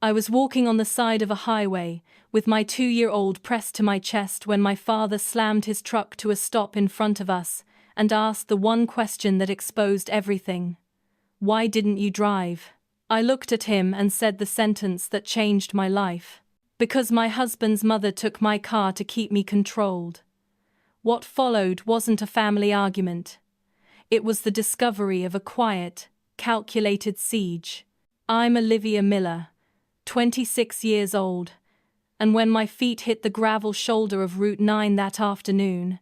I was walking on the side of a highway, with my 2-year-old pressed to my chest when my father slammed his truck to a stop in front of us and asked the one question that exposed everything. "Why didn't you drive?" I looked at him and said the sentence that changed my life. "Because my husband's mother took my car to keep me controlled." What followed wasn't a family argument. It was the discovery of a quiet, calculated siege. I'm Olivia Miller, 26 years old, and when my feet hit the gravel shoulder of Route 9 that afternoon,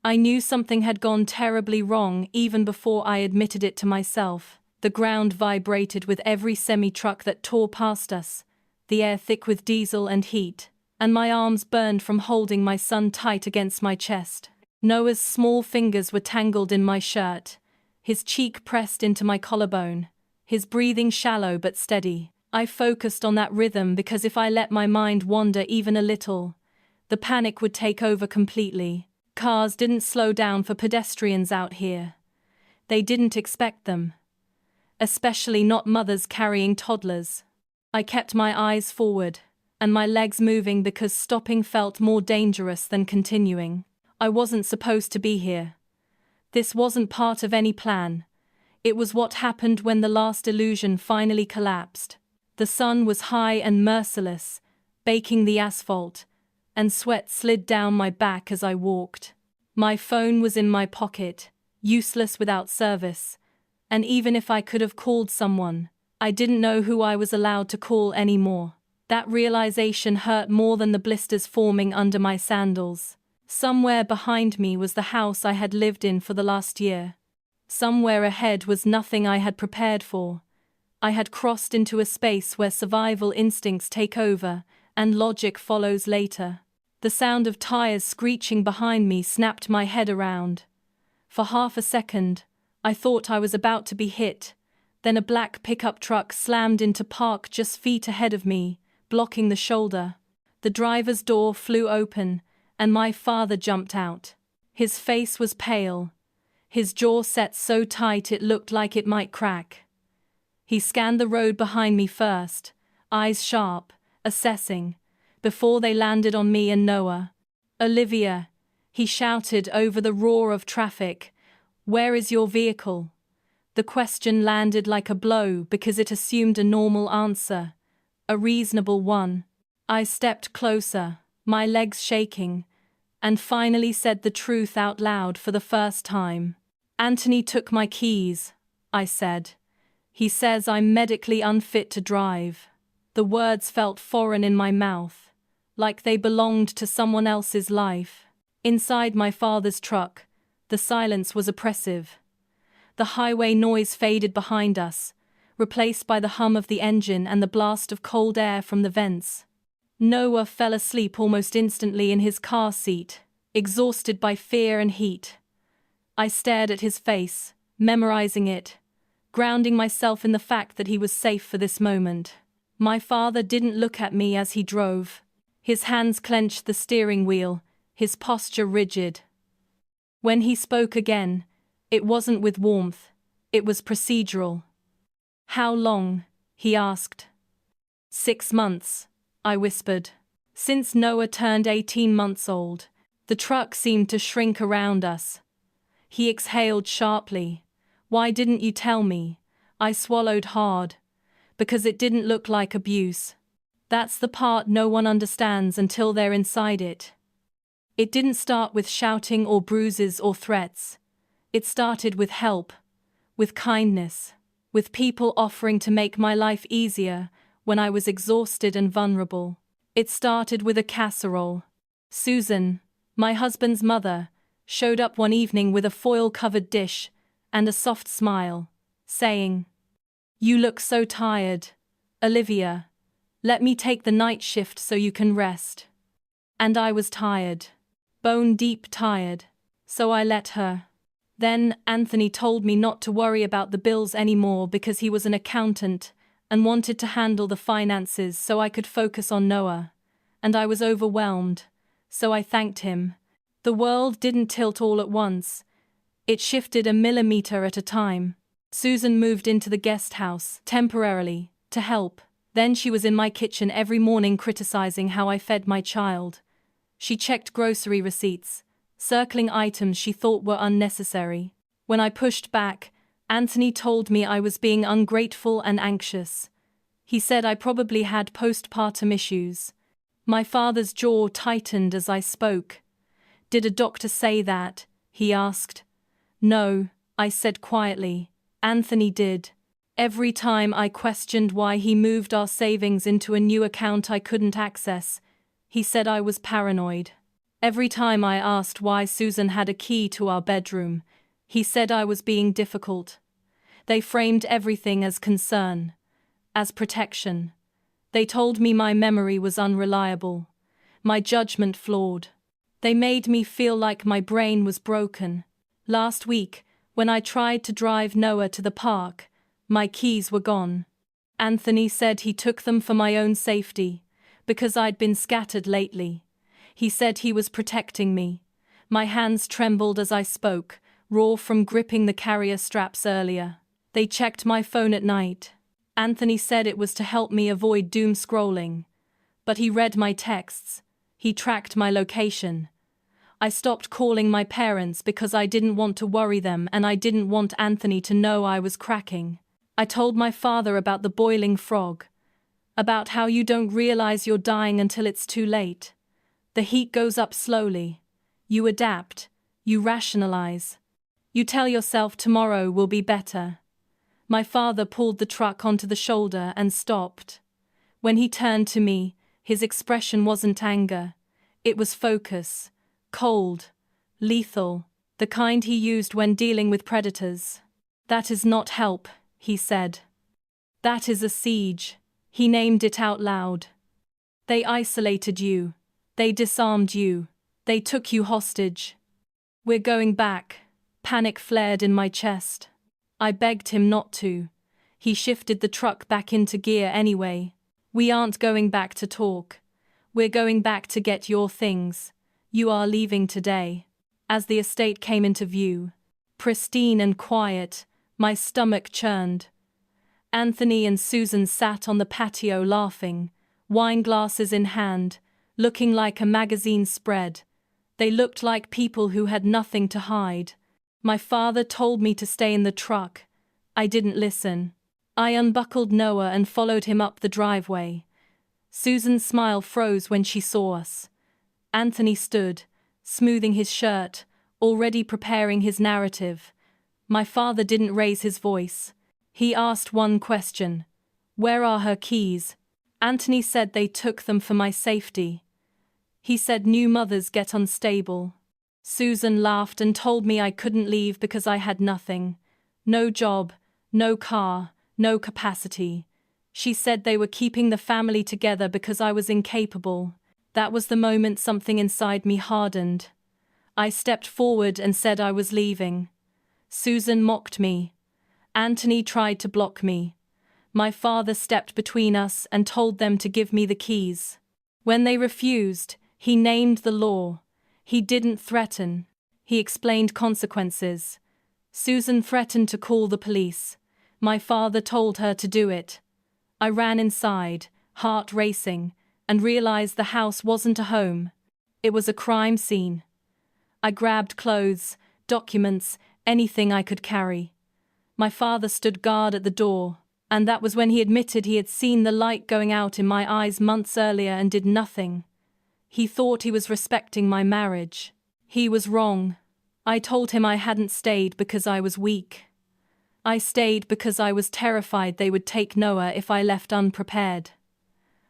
I knew something had gone terribly wrong even before I admitted it to myself. The ground vibrated with every semi-truck that tore past us, the air thick with diesel and heat, and my arms burned from holding my son tight against my chest. Noah's small fingers were tangled in my shirt, his cheek pressed into my collarbone, his breathing shallow but steady. I focused on that rhythm because if I let my mind wander even a little, the panic would take over completely. Cars didn't slow down for pedestrians out here. They didn't expect them. Especially not mothers carrying toddlers. I kept my eyes forward, and my legs moving because stopping felt more dangerous than continuing. I wasn't supposed to be here. This wasn't part of any plan. It was what happened when the last illusion finally collapsed. The sun was high and merciless, baking the asphalt, and sweat slid down my back as I walked. My phone was in my pocket, useless without service, and even if I could have called someone, I didn't know who I was allowed to call anymore. That realization hurt more than the blisters forming under my sandals. Somewhere behind me was the house I had lived in for the last year. Somewhere ahead was nothing I had prepared for. I had crossed into a space where survival instincts take over, and logic follows later. The sound of tires screeching behind me snapped my head around. For half a second, I thought I was about to be hit. Then a black pickup truck slammed into park just feet ahead of me, blocking the shoulder. The driver's door flew open, and my father jumped out. His face was pale, his jaw set so tight it looked like it might crack. He scanned the road behind me first, eyes sharp, assessing, before they landed on me and Noah. "Olivia," he shouted over the roar of traffic, "where is your vehicle?" The question landed like a blow because it assumed a normal answer, a reasonable one. I stepped closer, my legs shaking, and finally said the truth out loud for the first time. "Anthony took my keys," I said. "He says I'm medically unfit to drive." The words felt foreign in my mouth, like they belonged to someone else's life. Inside my father's truck, the silence was oppressive. The highway noise faded behind us, replaced by the hum of the engine and the blast of cold air from the vents. Noah fell asleep almost instantly in his car seat, exhausted by fear and heat. I stared at his face, memorizing it, grounding myself in the fact that he was safe for this moment. My father didn't look at me as he drove. His hands clenched the steering wheel, his posture rigid. When he spoke again, it wasn't with warmth, it was procedural. "How long?" he asked. 6 months, I whispered. Since Noah turned 18 months old, the truck seemed to shrink around us. He exhaled sharply. "Why didn't you tell me?" I swallowed hard. "Because it didn't look like abuse. That's the part no one understands until they're inside it. It didn't start with shouting or bruises or threats. It started with help, with kindness, with people offering to make my life easier when I was exhausted and vulnerable. It started with a casserole. Susan, my husband's mother, showed up one evening with a foil-covered dish and a soft smile, saying, "You look so tired, Olivia. Let me take the night shift so you can rest." And I was tired, bone-deep tired, so I let her. Then Anthony told me not to worry about the bills anymore because he was an accountant and wanted to handle the finances so I could focus on Noah. And I was overwhelmed, so I thanked him. The world didn't tilt all at once. It shifted a millimeter at a time. Susan moved into the guest house, temporarily, to help, Then she was in my kitchen every morning criticizing how I fed my child. She checked grocery receipts, circling items she thought were unnecessary. When I pushed back, Anthony told me I was being ungrateful and anxious. He said I probably had postpartum issues. My father's jaw tightened as I spoke. "Did a doctor say that?" he asked. "No," I said quietly. "Anthony did." Every time I questioned why he moved our savings into a new account I couldn't access, he said I was paranoid. Every time I asked why Susan had a key to our bedroom, he said I was being difficult. They framed everything as concern, as protection. They told me my memory was unreliable, my judgment flawed. They made me feel like my brain was broken. Last week, when I tried to drive Noah to the park, my keys were gone. Anthony said he took them for my own safety, because I'd been scattered lately. He said he was protecting me. My hands trembled as I spoke, raw from gripping the carrier straps earlier. They checked my phone at night. Anthony said it was to help me avoid doom scrolling. But he read my texts. He tracked my location. I stopped calling my parents because I didn't want to worry them and I didn't want Anthony to know I was cracking. I told my father about the boiling frog, about how you don't realize you're dying until it's too late. The heat goes up slowly. You adapt. You rationalize. You tell yourself tomorrow will be better. My father pulled the truck onto the shoulder and stopped. When he turned to me, his expression wasn't anger. It was focus. Cold. Lethal. The kind he used when dealing with predators. "That is not help," he said. "That is a siege." He named it out loud. "They isolated you. They disarmed you. They took you hostage. We're going back." Panic flared in my chest. I begged him not to. He shifted the truck back into gear anyway. "We aren't going back to talk. We're going back to get your things. You are leaving today." As the estate came into view, pristine and quiet, my stomach churned. Anthony and Susan sat on the patio laughing, wine glasses in hand, looking like a magazine spread. They looked like people who had nothing to hide. My father told me to stay in the truck. I didn't listen. I unbuckled Noah and followed him up the driveway. Susan's smile froze when she saw us. Anthony stood, smoothing his shirt, already preparing his narrative. My father didn't raise his voice. He asked one question. "Where are her keys?" Anthony said they took them for my safety. He said new mothers get unstable. Susan laughed and told me I couldn't leave because I had nothing. No job, no car, no capacity. She said they were keeping the family together because I was incapable. That was the moment something inside me hardened. I stepped forward and said I was leaving. Susan mocked me. Anthony tried to block me. My father stepped between us and told them to give me the keys. When they refused, he named the law. He didn't threaten. He explained consequences. Susan threatened to call the police. My father told her to do it. I ran inside, heart racing, and realized the house wasn't a home. It was a crime scene. I grabbed clothes, documents, anything I could carry. My father stood guard at the door, and that was when he admitted he had seen the light going out in my eyes months earlier and did nothing. He thought he was respecting my marriage. He was wrong. I told him I hadn't stayed because I was weak. I stayed because I was terrified they would take Noah if I left unprepared.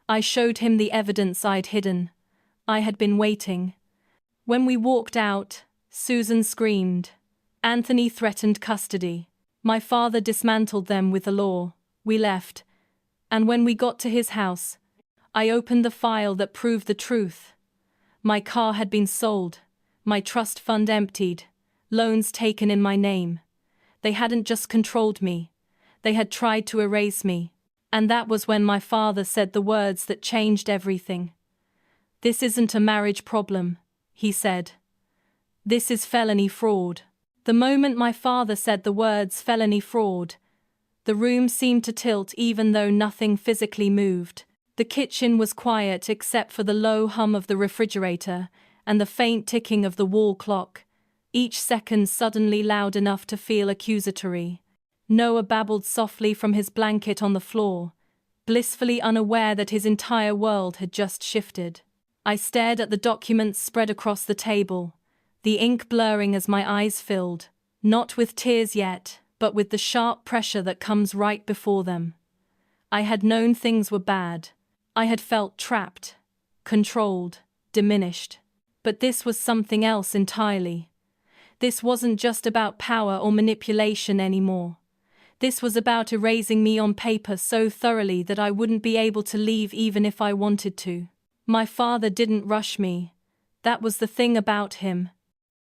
I showed him the evidence I'd hidden. I had been waiting. When we walked out, Susan screamed. Anthony threatened custody. My father dismantled them with the law. We left. And when we got to his house, I opened the file that proved the truth. My car had been sold, my trust fund emptied, loans taken in my name. They hadn't just controlled me, they had tried to erase me. And that was when my father said the words that changed everything. "This isn't a marriage problem," he said. "This is felony fraud." The moment my father said the words felony fraud, The room seemed to tilt even though nothing physically moved. The kitchen was quiet except for the low hum of the refrigerator and the faint ticking of the wall clock, each second suddenly loud enough to feel accusatory. Noah babbled softly from his blanket on the floor, blissfully unaware that his entire world had just shifted. I stared at the documents spread across the table, the ink blurring as my eyes filled, not with tears yet, but with the sharp pressure that comes right before them. I had known things were bad. I had felt trapped, controlled, diminished. But this was something else entirely. This wasn't just about power or manipulation anymore. This was about erasing me on paper so thoroughly that I wouldn't be able to leave even if I wanted to. My father didn't rush me. That was the thing about him.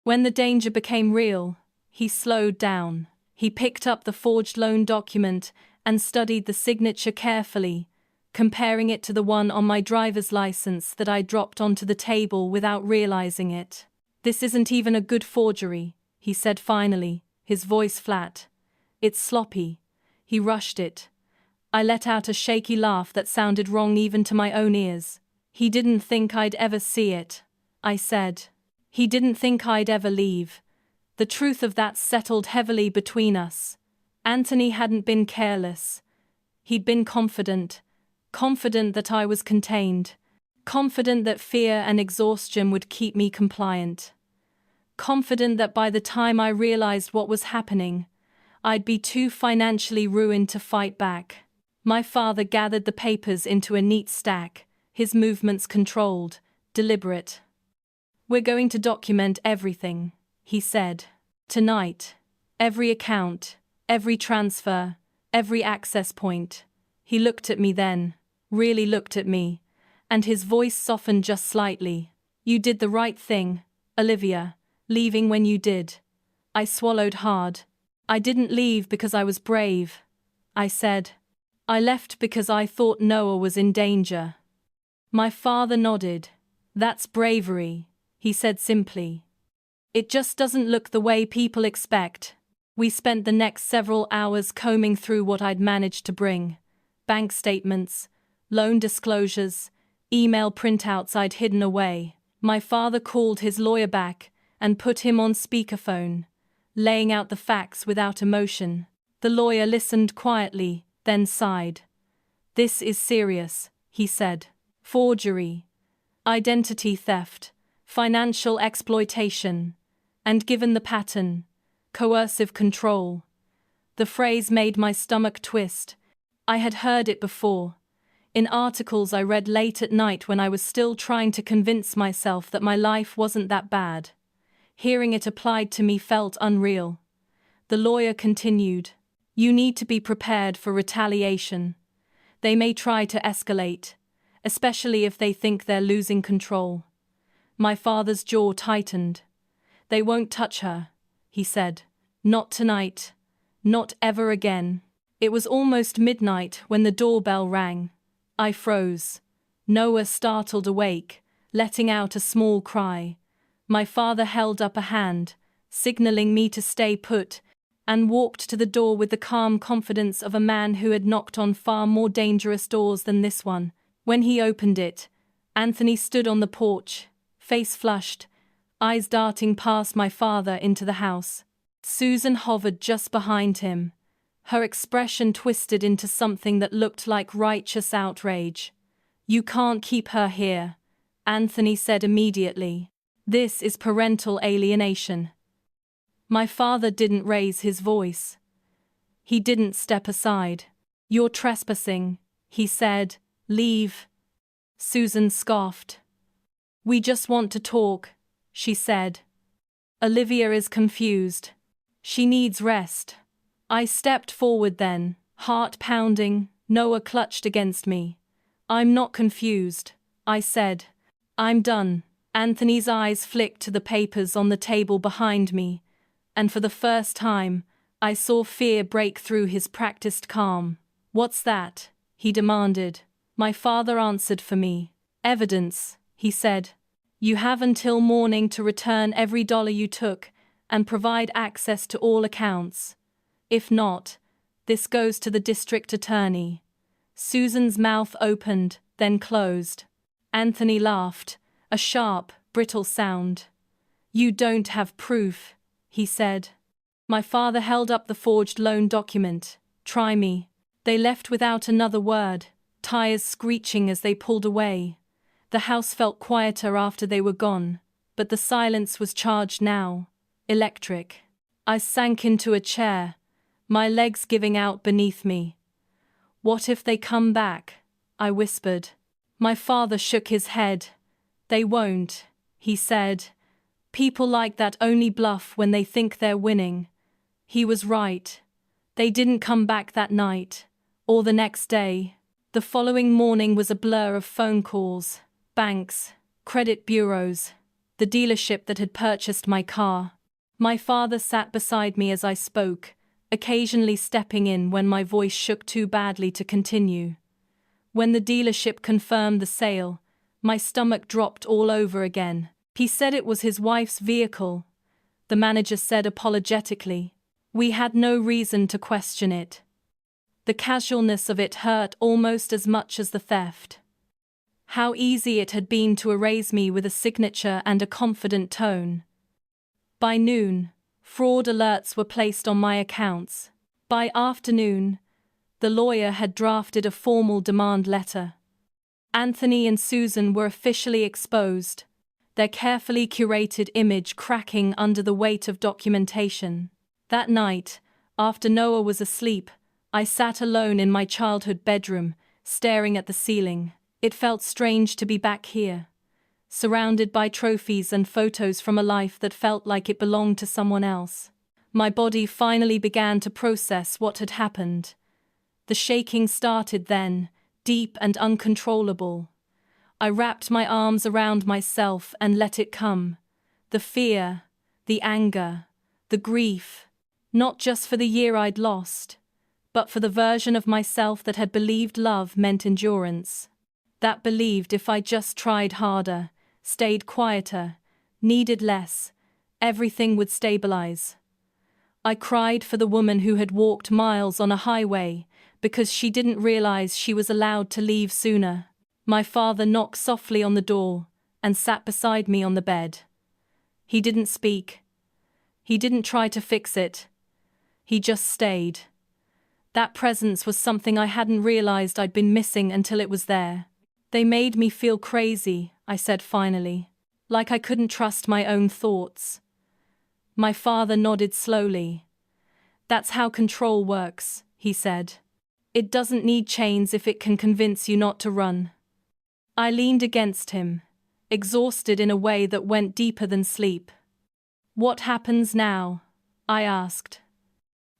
When the danger became real, he slowed down. He picked up the forged loan document and studied the signature carefully, comparing it to the one on my driver's license that I dropped onto the table without realizing it. "This isn't even a good forgery," he said finally, his voice flat. "It's sloppy." He rushed it. I let out a shaky laugh that sounded wrong even to my own ears. "He didn't think I'd ever see it," I said. "He didn't think I'd ever leave." The truth of that settled heavily between us. Anthony hadn't been careless. He'd been confident. Confident that I was contained. Confident that fear and exhaustion would keep me compliant. Confident that by the time I realized what was happening, I'd be too financially ruined to fight back. My father gathered the papers into a neat stack, his movements controlled, deliberate. "We're going to document everything," he said. "Tonight. Every account, every transfer, every access point." He looked at me then, really looked at me, and his voice softened just slightly. "You did the right thing, Olivia, leaving when you did." I swallowed hard. "I didn't leave because I was brave," I said. "I left because I thought Noah was in danger." My father nodded. "That's bravery," he said simply. "It just doesn't look the way people expect." We spent the next several hours combing through what I'd managed to bring. Bank statements, loan disclosures, email printouts I'd hidden away. My father called his lawyer back and put him on speakerphone, laying out the facts without emotion. The lawyer listened quietly, then sighed. "This is serious," he said. "Forgery, identity theft, financial exploitation, and given the pattern, coercive control." The phrase made my stomach twist. I had heard it before, in articles I read late at night when I was still trying to convince myself that my life wasn't that bad. Hearing it applied to me felt unreal. The lawyer continued, "You need to be prepared for retaliation. They may try to escalate, especially if they think they're losing control." My father's jaw tightened. "They won't touch her," he said. "Not tonight. Not ever again." It was almost midnight when the doorbell rang. I froze. Noah startled awake, letting out a small cry. My father held up a hand, signaling me to stay put, and walked to the door with the calm confidence of a man who had knocked on far more dangerous doors than this one. When he opened it, Anthony stood on the porch, face flushed, eyes darting past my father into the house. Susan hovered just behind him, her expression twisted into something that looked like righteous outrage. "You can't keep her here," Anthony said immediately. "This is parental alienation." My father didn't raise his voice. He didn't step aside. "You're trespassing," he said. "Leave." Susan scoffed. "We just want to talk," she said. "Olivia is confused. She needs rest." I stepped forward then, heart pounding. Noah clutched against me. "I'm not confused," I said. "I'm done." Anthony's eyes flicked to the papers on the table behind me, and for the first time, I saw fear break through his practiced calm. "What's that?" he demanded. My father answered for me. "Evidence," he said. "You have until morning to return every dollar you took and provide access to all accounts. If not, This goes to the district attorney. Susan's mouth opened, then closed. Anthony laughed, a sharp, brittle sound. You don't have proof, he said. My father held up the forged loan document. Try me. They left without another word, tires screeching as they pulled away. The house felt quieter after they were gone, but the silence was charged now, electric. I sank into a chair, my legs giving out beneath me. What if they come back? I whispered. My father shook his head. They won't, he said. People like that only bluff when they think they're winning. He was right. They didn't come back that night, or the next day. The following morning was a blur of phone calls, banks, credit bureaus, the dealership that had purchased my car. My father sat beside me as I spoke, occasionally stepping in when my voice shook too badly to continue. When the dealership confirmed the sale, my stomach dropped all over again. He said it was his wife's vehicle. The manager said apologetically. We had no reason to question it. The casualness of it hurt almost as much as the theft. How easy it had been to erase me with a signature and a confident tone. By noon, fraud alerts were placed on my accounts. By afternoon, the lawyer had drafted a formal demand letter. Anthony and Susan were officially exposed, their carefully curated image cracking under the weight of documentation. That night, after Noah was asleep, I sat alone in my childhood bedroom, staring at the ceiling. It felt strange to be back here, surrounded by trophies and photos from a life that felt like it belonged to someone else. My body finally began to process what had happened. The shaking started then, deep and uncontrollable. I wrapped my arms around myself and let it come. The fear, the anger, the grief. Not just for the year I'd lost, but for the version of myself that had believed love meant endurance. That believed if I just tried harder, stayed quieter, needed less, everything would stabilize. I cried for the woman who had walked miles on a highway because she didn't realize she was allowed to leave sooner. My father knocked softly on the door and sat beside me on the bed. He didn't speak. He didn't try to fix it. He just stayed. That presence was something I hadn't realized I'd been missing until it was there. They made me feel crazy, I said finally, like I couldn't trust my own thoughts. My father nodded slowly. That's how control works, he said. It doesn't need chains if it can convince you not to run. I leaned against him, exhausted in a way that went deeper than sleep. What happens now? I asked.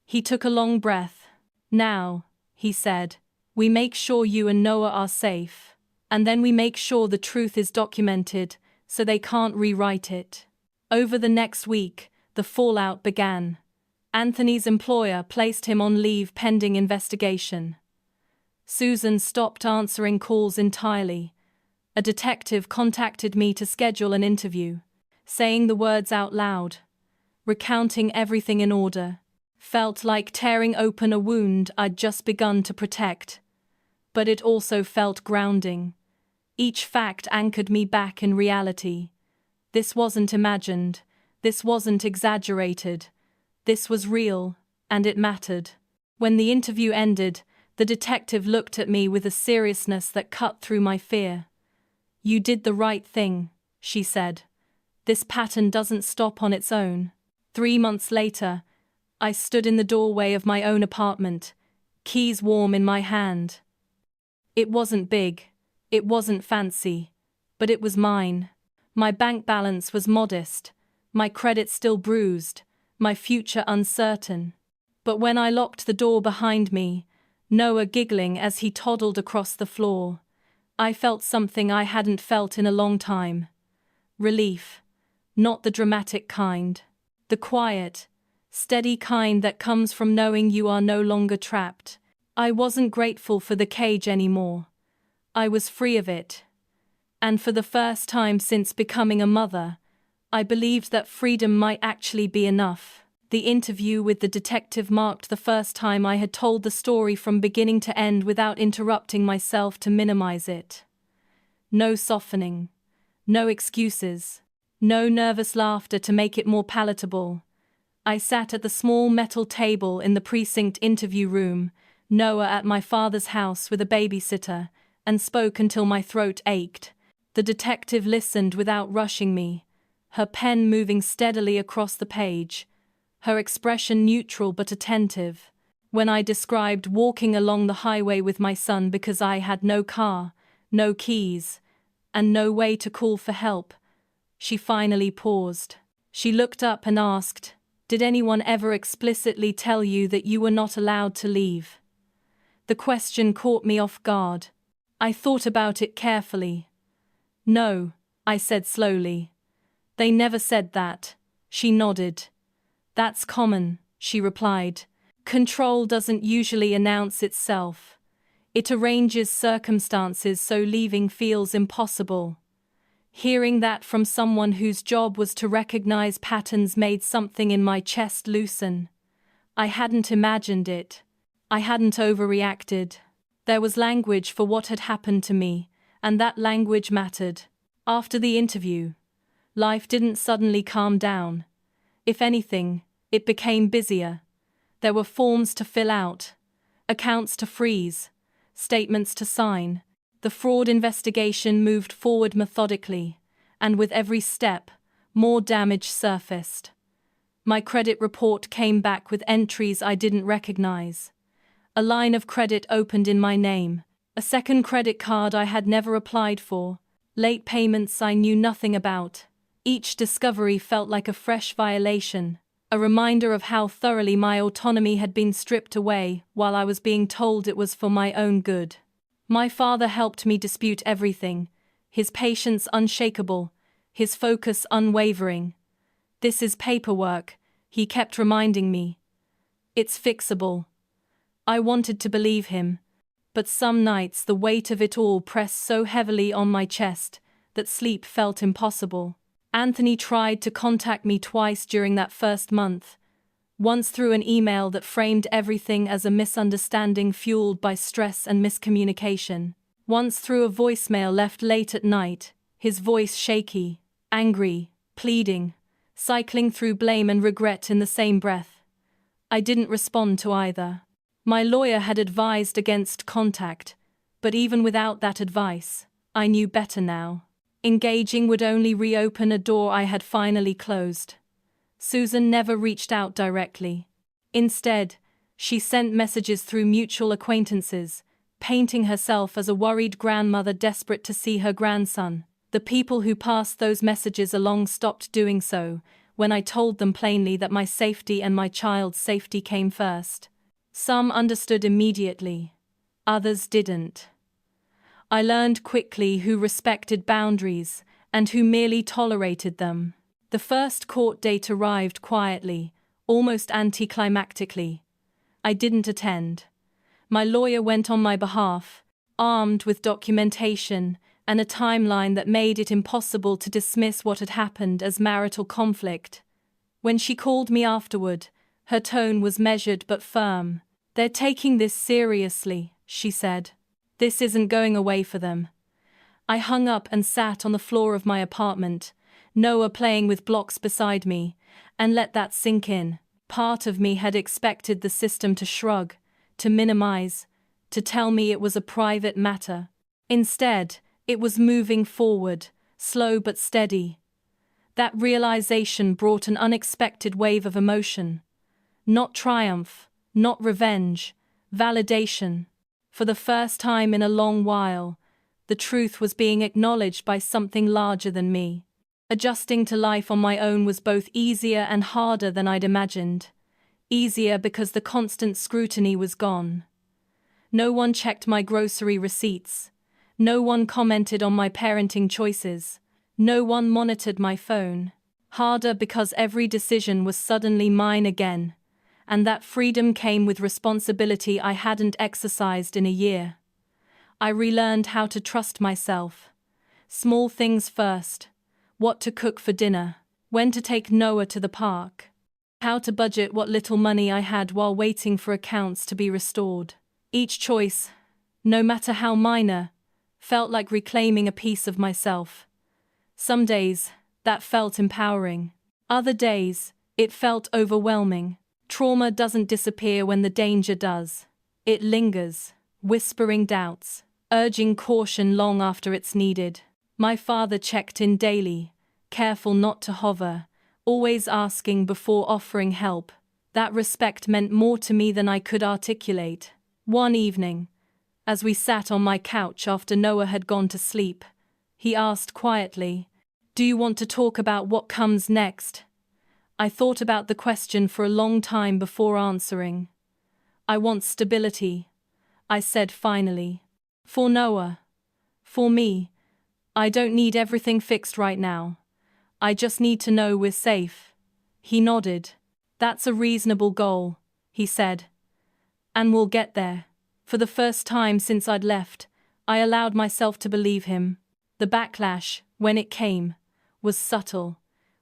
He took a long breath. Now, he said, we make sure you and Noah are safe, and then we make sure the truth is documented so they can't rewrite it. Over the next week, the fallout began. Anthony's employer placed him on leave pending investigation. Susan stopped answering calls entirely. A detective contacted me to schedule an interview, saying the words out loud, recounting everything in order. Felt like tearing open a wound I'd just begun to protect. But it also felt grounding. Each fact anchored me back in reality. This wasn't imagined. This wasn't exaggerated. This was real, and it mattered. When the interview ended, the detective looked at me with a seriousness that cut through my fear. You did the right thing, she said. This pattern doesn't stop on its own. 3 months later, I stood in the doorway of my own apartment, keys warm in my hand. It wasn't big, it wasn't fancy, but it was mine. My bank balance was modest, my credit still bruised, my future uncertain. But when I locked the door behind me, Noah giggling as he toddled across the floor, I felt something I hadn't felt in a long time. Relief. Not the dramatic kind. The quiet, steady kind that comes from knowing you are no longer trapped. I wasn't grateful for the cage anymore. I was free of it. And for the first time since becoming a mother, I believed that freedom might actually be enough. The interview with the detective marked the first time I had told the story from beginning to end without interrupting myself to minimize it. No softening. No excuses. No nervous laughter to make it more palatable. I sat at the small metal table in the precinct interview room, Noah at my father's house with a babysitter, and spoke until my throat ached. The detective listened without rushing me, her pen moving steadily across the page, her expression neutral but attentive. When I described walking along the highway with my son because I had no car, no keys, and no way to call for help, she finally paused. She looked up and asked, "Did anyone ever explicitly tell you that you were not allowed to leave?" The question caught me off guard. I thought about it carefully. "No," I said slowly. "They never said that." She nodded. "That's common," she replied. "Control doesn't usually announce itself. It arranges circumstances so leaving feels impossible." Hearing that from someone whose job was to recognize patterns made something in my chest loosen. I hadn't imagined it. I hadn't overreacted. There was language for what had happened to me, and that language mattered. After the interview, life didn't suddenly calm down. If anything, it became busier. There were forms to fill out, accounts to freeze, statements to sign. The fraud investigation moved forward methodically, and with every step, more damage surfaced. My credit report came back with entries I didn't recognize. A line of credit opened in my name, a second credit card I had never applied for, late payments I knew nothing about. Each discovery felt like a fresh violation, a reminder of how thoroughly my autonomy had been stripped away while I was being told it was for my own good. My father helped me dispute everything, his patience unshakable, his focus unwavering. "This is paperwork," he kept reminding me. "It's fixable." I wanted to believe him, but some nights the weight of it all pressed so heavily on my chest that sleep felt impossible. Anthony tried to contact me twice during that first month, once through an email that framed everything as a misunderstanding fueled by stress and miscommunication, once through a voicemail left late at night, his voice shaky, angry, pleading, cycling through blame and regret in the same breath. I didn't respond to either. My lawyer had advised against contact, but even without that advice, I knew better now. Engaging would only reopen a door I had finally closed. Susan never reached out directly. Instead, she sent messages through mutual acquaintances, painting herself as a worried grandmother desperate to see her grandson. The people who passed those messages along stopped doing so when I told them plainly that my safety and my child's safety came first. Some understood immediately. Others didn't. I learned quickly who respected boundaries and who merely tolerated them. The first court date arrived quietly, almost anticlimactically. I didn't attend. My lawyer went on my behalf, armed with documentation and a timeline that made it impossible to dismiss what had happened as marital conflict. When she called me afterward, her tone was measured but firm. "They're taking this seriously," she said. "This isn't going away for them." I hung up and sat on the floor of my apartment, Noah playing with blocks beside me, and let that sink in. Part of me had expected the system to shrug, to minimize, to tell me it was a private matter. Instead, it was moving forward, slow but steady. That realization brought an unexpected wave of emotion. Not triumph, not revenge, validation. For the first time in a long while, the truth was being acknowledged by something larger than me. Adjusting to life on my own was both easier and harder than I'd imagined. Easier because the constant scrutiny was gone. No one checked my grocery receipts. No one commented on my parenting choices. No one monitored my phone. Harder because every decision was suddenly mine again, and that freedom came with responsibility I hadn't exercised in a year. I relearned how to trust myself. Small things first. What to cook for dinner. When to take Noah to the park. how to budget what little money I had while waiting for accounts to be restored. Each choice, no matter how minor, felt like reclaiming a piece of myself. Some days, that felt empowering. Other days, it felt overwhelming. Trauma doesn't disappear when the danger does. It lingers, whispering doubts, urging caution long after it's needed. My father checked in daily, careful not to hover, always asking before offering help. That respect meant more to me than I could articulate. One evening, as we sat on my couch after Noah had gone to sleep, he asked quietly, "Do you want to talk about what comes next?" I thought about the question for a long time before answering. "I want stability," I said finally. "For Noah. For me. I don't need everything fixed right now. I just need to know we're safe." He nodded. "That's a reasonable goal," he said. "And we'll get there." For the first time since I'd left, I allowed myself to believe him. The backlash, when it came, was subtle.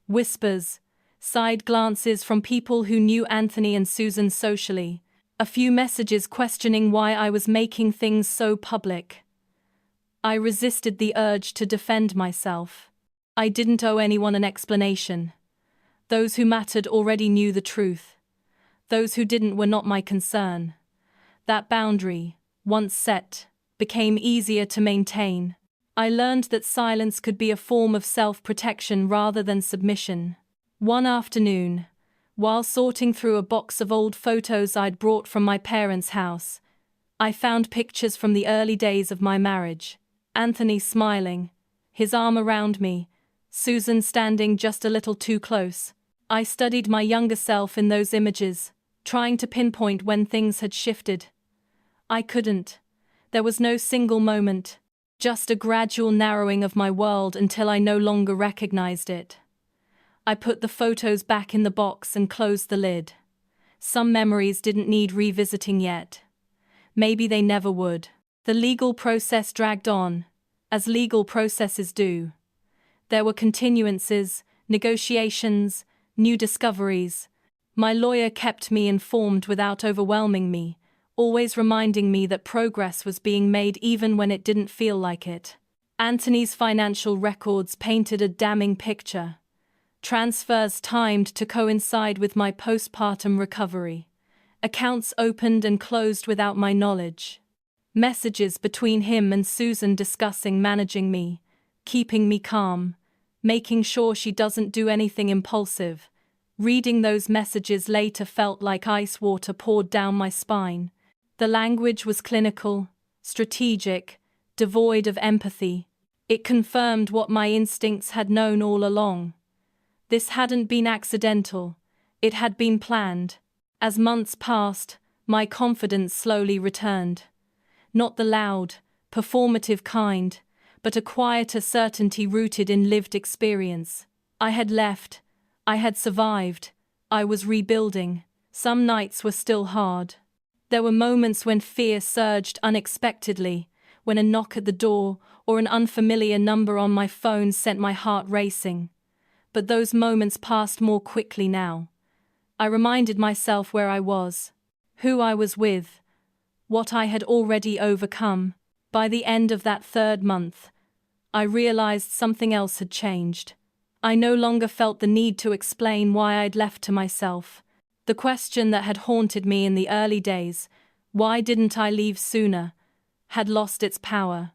Whispers, side glances from people who knew Anthony and Susan socially, a few messages questioning why I was making things so public. I resisted the urge to defend myself. I didn't owe anyone an explanation. Those who mattered already knew the truth. Those who didn't were not my concern. That boundary, once set, became easier to maintain. I learned that silence could be a form of self-protection rather than submission. One afternoon, while sorting through a box of old photos I'd brought from my parents' house, I found pictures from the early days of my marriage. Anthony smiling, his arm around me, Susan standing just a little too close. I studied my younger self in those images, trying to pinpoint when things had shifted. I couldn't. There was no single moment, just a gradual narrowing of my world until I no longer recognized it. I put the photos back in the box and closed the lid. Some memories didn't need revisiting yet. Maybe they never would. The legal process dragged on, as legal processes do. There were continuances, negotiations, new discoveries. My lawyer kept me informed without overwhelming me, always reminding me that progress was being made even when it didn't feel like it. Anthony's financial records painted a damning picture. Transfers timed to coincide with my postpartum recovery. Accounts opened and closed without my knowledge. Messages between him and Susan discussing managing me, keeping me calm, making sure she doesn't do anything impulsive. Reading those messages later felt like ice water poured down my spine. The language was clinical, strategic, devoid of empathy. It confirmed what my instincts had known all along. This hadn't been accidental, it had been planned. As months passed, my confidence slowly returned. Not the loud, performative kind, but a quieter certainty rooted in lived experience. I had left, I had survived, I was rebuilding. Some nights were still hard. There were moments when fear surged unexpectedly, when a knock at the door or an unfamiliar number on my phone sent my heart racing. But those moments passed more quickly now. I reminded myself where I was, who I was with, what I had already overcome. By the end of that third month, I realized something else had changed. I no longer felt the need to explain why I'd left to myself. The question that had haunted me in the early days, why didn't I leave sooner, had lost its power.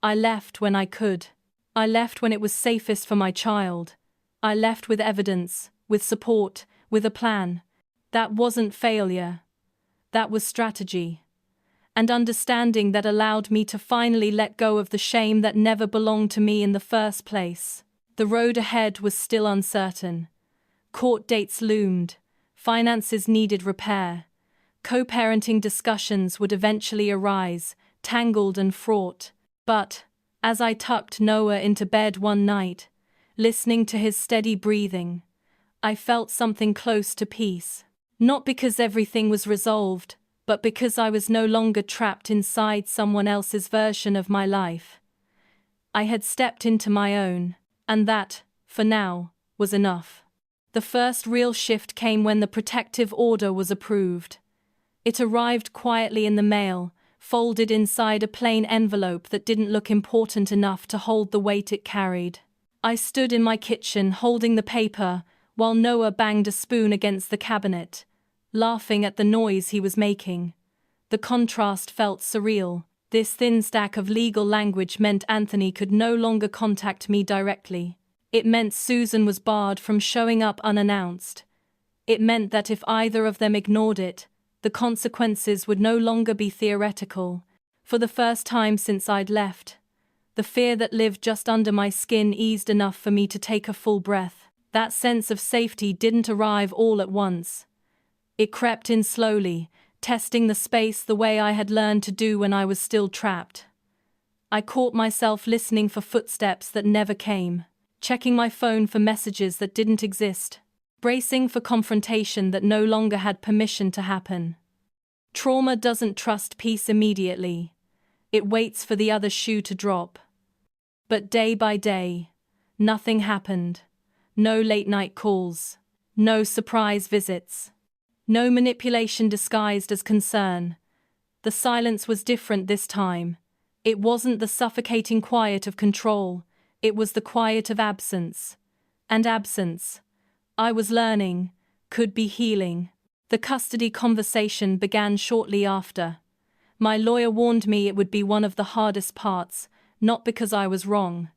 I left when I could. I left when it was safest for my child. I left with evidence, with support, with a plan. That wasn't failure. That was strategy. And understanding that allowed me to finally let go of the shame that never belonged to me in the first place. The road ahead was still uncertain. Court dates loomed. Finances needed repair. Co-parenting discussions would eventually arise, tangled and fraught. But, as I tucked Noah into bed one night, listening to his steady breathing, I felt something close to peace. Not because everything was resolved, but because I was no longer trapped inside someone else's version of my life. I had stepped into my own, and that, for now, was enough. The first real shift came when the protective order was approved. It arrived quietly in the mail, folded inside a plain envelope that didn't look important enough to hold the weight it carried. I stood in my kitchen holding the paper, while Noah banged a spoon against the cabinet, laughing at the noise he was making. The contrast felt surreal. This thin stack of legal language meant Anthony could no longer contact me directly. It meant Susan was barred from showing up unannounced. It meant that if either of them ignored it, the consequences would no longer be theoretical. For the first time since I'd left, the fear that lived just under my skin eased enough for me to take a full breath. That sense of safety didn't arrive all at once. It crept in slowly, testing the space the way I had learned to do when I was still trapped. I caught myself listening for footsteps that never came, checking my phone for messages that didn't exist, bracing for confrontation that no longer had permission to happen. Trauma doesn't trust peace immediately. It waits for the other shoe to drop. But day by day, nothing happened. No late-night calls. No surprise visits. No manipulation disguised as concern. The silence was different this time. It wasn't the suffocating quiet of control. It was the quiet of absence. And absence, I was learning, could be healing. The custody conversation began shortly after. My lawyer warned me it would be one of the hardest parts, not because I was wrong,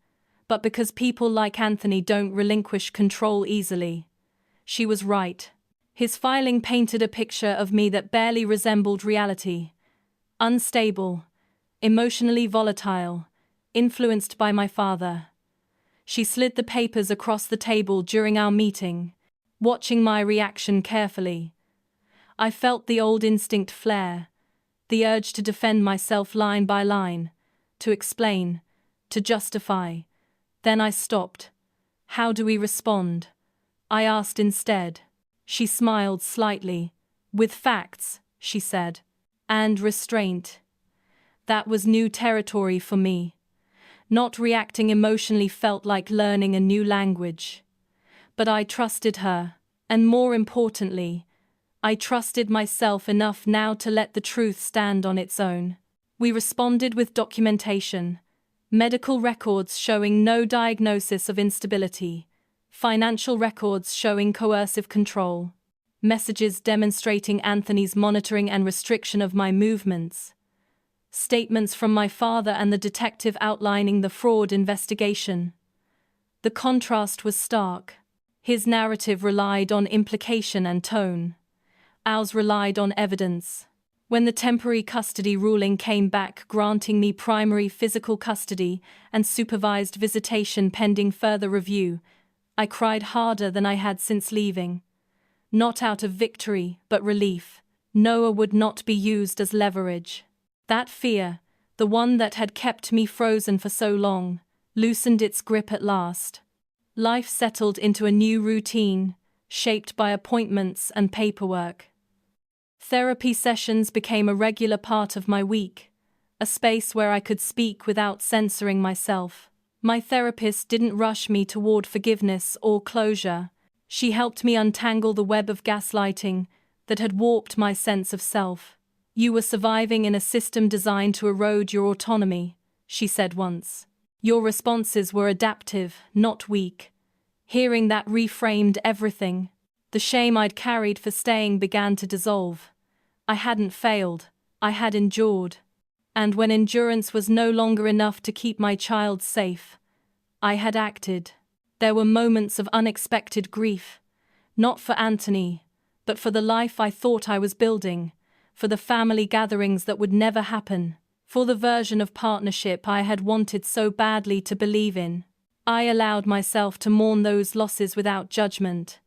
but because people like Anthony don't relinquish control easily. She was right. His filing painted a picture of me that barely resembled reality. Unstable, emotionally volatile, influenced by my father. She slid the papers across the table during our meeting, watching my reaction carefully. I felt the old instinct flare, the urge to defend myself line by line, to explain, to justify. Then I stopped. How do we respond? I asked instead. She smiled slightly. With facts, she said. And restraint. That was new territory for me. Not reacting emotionally felt like learning a new language. But I trusted her, and more importantly, I trusted myself enough now to let the truth stand on its own. We responded with documentation. Medical records showing no diagnosis of instability. Financial records showing coercive control. Messages demonstrating Anthony's monitoring and restriction of my movements. Statements from my father and the detective outlining the fraud investigation. The contrast was stark. His narrative relied on implication and tone. Ours relied on evidence. When the temporary custody ruling came back granting me primary physical custody and supervised visitation pending further review, I cried harder than I had since leaving. Not out of victory, but relief. Noah would not be used as leverage. That fear, the one that had kept me frozen for so long, loosened its grip at last. Life settled into a new routine, shaped by appointments and paperwork. Therapy sessions became a regular part of my week, a space where I could speak without censoring myself. My therapist didn't rush me toward forgiveness or closure. She helped me untangle the web of gaslighting that had warped my sense of self. You were surviving in a system designed to erode your autonomy, she said once. Your responses were adaptive, not weak. Hearing that reframed everything. The shame I'd carried for staying began to dissolve. I hadn't failed, I had endured. And when endurance was no longer enough to keep my child safe, I had acted. There were moments of unexpected grief, not for Anthony, but for the life I thought I was building, for the family gatherings that would never happen, for the version of partnership I had wanted so badly to believe in. I allowed myself to mourn those losses without judgment.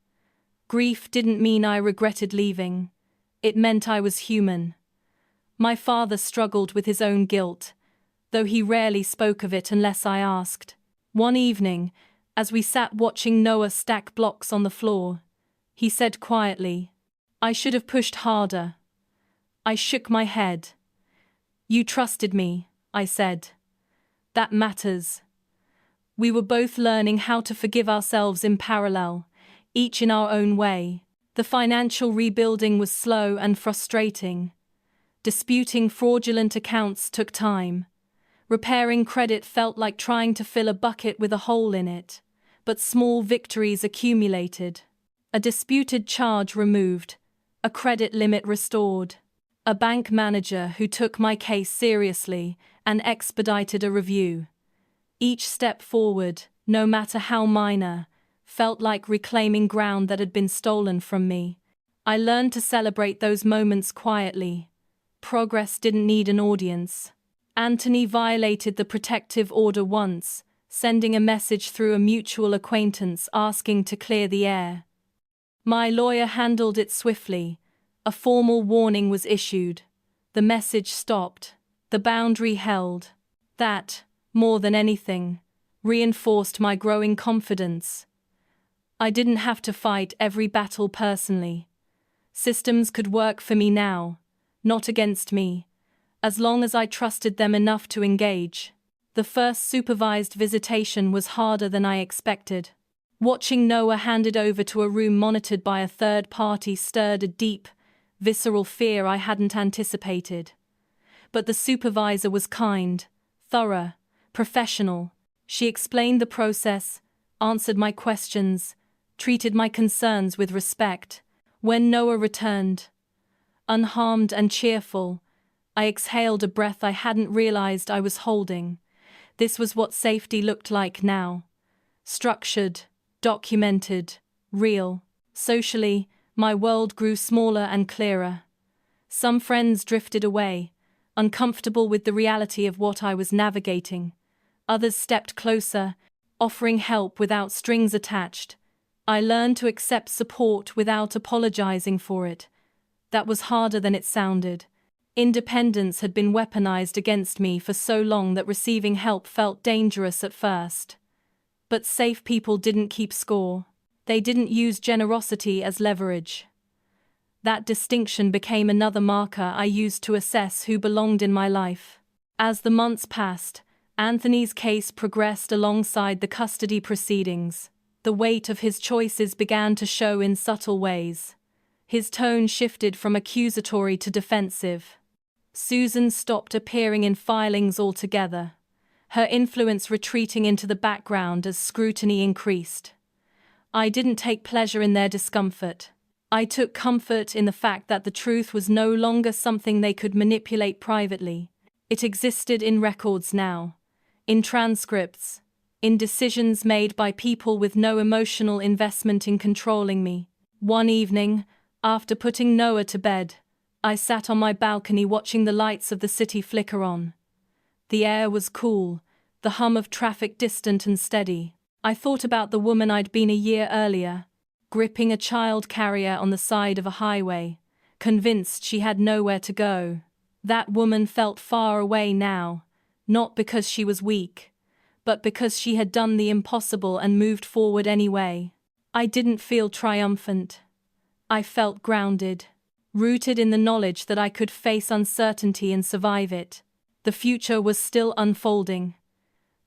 Grief didn't mean I regretted leaving. It meant I was human. My father struggled with his own guilt, though he rarely spoke of it unless I asked. One evening, as we sat watching Noah stack blocks on the floor, he said quietly, "I should have pushed harder." I shook my head. "You trusted me," I said. "That matters." We were both learning how to forgive ourselves in parallel, each in our own way. The financial rebuilding was slow and frustrating. Disputing fraudulent accounts took time. Repairing credit felt like trying to fill a bucket with a hole in it, but small victories accumulated. A disputed charge removed, a credit limit restored. A bank manager who took my case seriously and expedited a review. Each step forward, no matter how minor, felt like reclaiming ground that had been stolen from me. I learned to celebrate those moments quietly. Progress didn't need an audience. Anthony violated the protective order once, sending a message through a mutual acquaintance asking to clear the air. My lawyer handled it swiftly. A formal warning was issued. The message stopped. The boundary held. That, more than anything, reinforced my growing confidence. I didn't have to fight every battle personally. Systems could work for me now, not against me, as long as I trusted them enough to engage. The first supervised visitation was harder than I expected. Watching Noah handed over to a room monitored by a third party stirred a deep, visceral fear I hadn't anticipated. But the supervisor was kind, thorough, professional. She explained the process, answered my questions, treated my concerns with respect. When Noah returned, unharmed and cheerful, I exhaled a breath I hadn't realized I was holding. This was what safety looked like now. Structured, documented, real. Socially, my world grew smaller and clearer. Some friends drifted away, uncomfortable with the reality of what I was navigating. Others stepped closer, offering help without strings attached. I learned to accept support without apologizing for it. That was harder than it sounded. Independence had been weaponized against me for so long that receiving help felt dangerous at first. But safe people didn't keep score. They didn't use generosity as leverage. That distinction became another marker I used to assess who belonged in my life. As the months passed, Anthony's case progressed alongside the custody proceedings. The weight of his choices began to show in subtle ways. His tone shifted from accusatory to defensive. Susan stopped appearing in filings altogether, her influence retreating into the background as scrutiny increased. I didn't take pleasure in their discomfort. I took comfort in the fact that the truth was no longer something they could manipulate privately. It existed in records now, in transcripts, in decisions made by people with no emotional investment in controlling me. One evening, after putting Noah to bed, I sat on my balcony watching the lights of the city flicker on. The air was cool, the hum of traffic distant and steady. I thought about the woman I'd been a year earlier, gripping a child carrier on the side of a highway, convinced she had nowhere to go. That woman felt far away now, not because she was weak, but because she had done the impossible and moved forward anyway. I didn't feel triumphant. I felt grounded, rooted in the knowledge that I could face uncertainty and survive it. The future was still unfolding.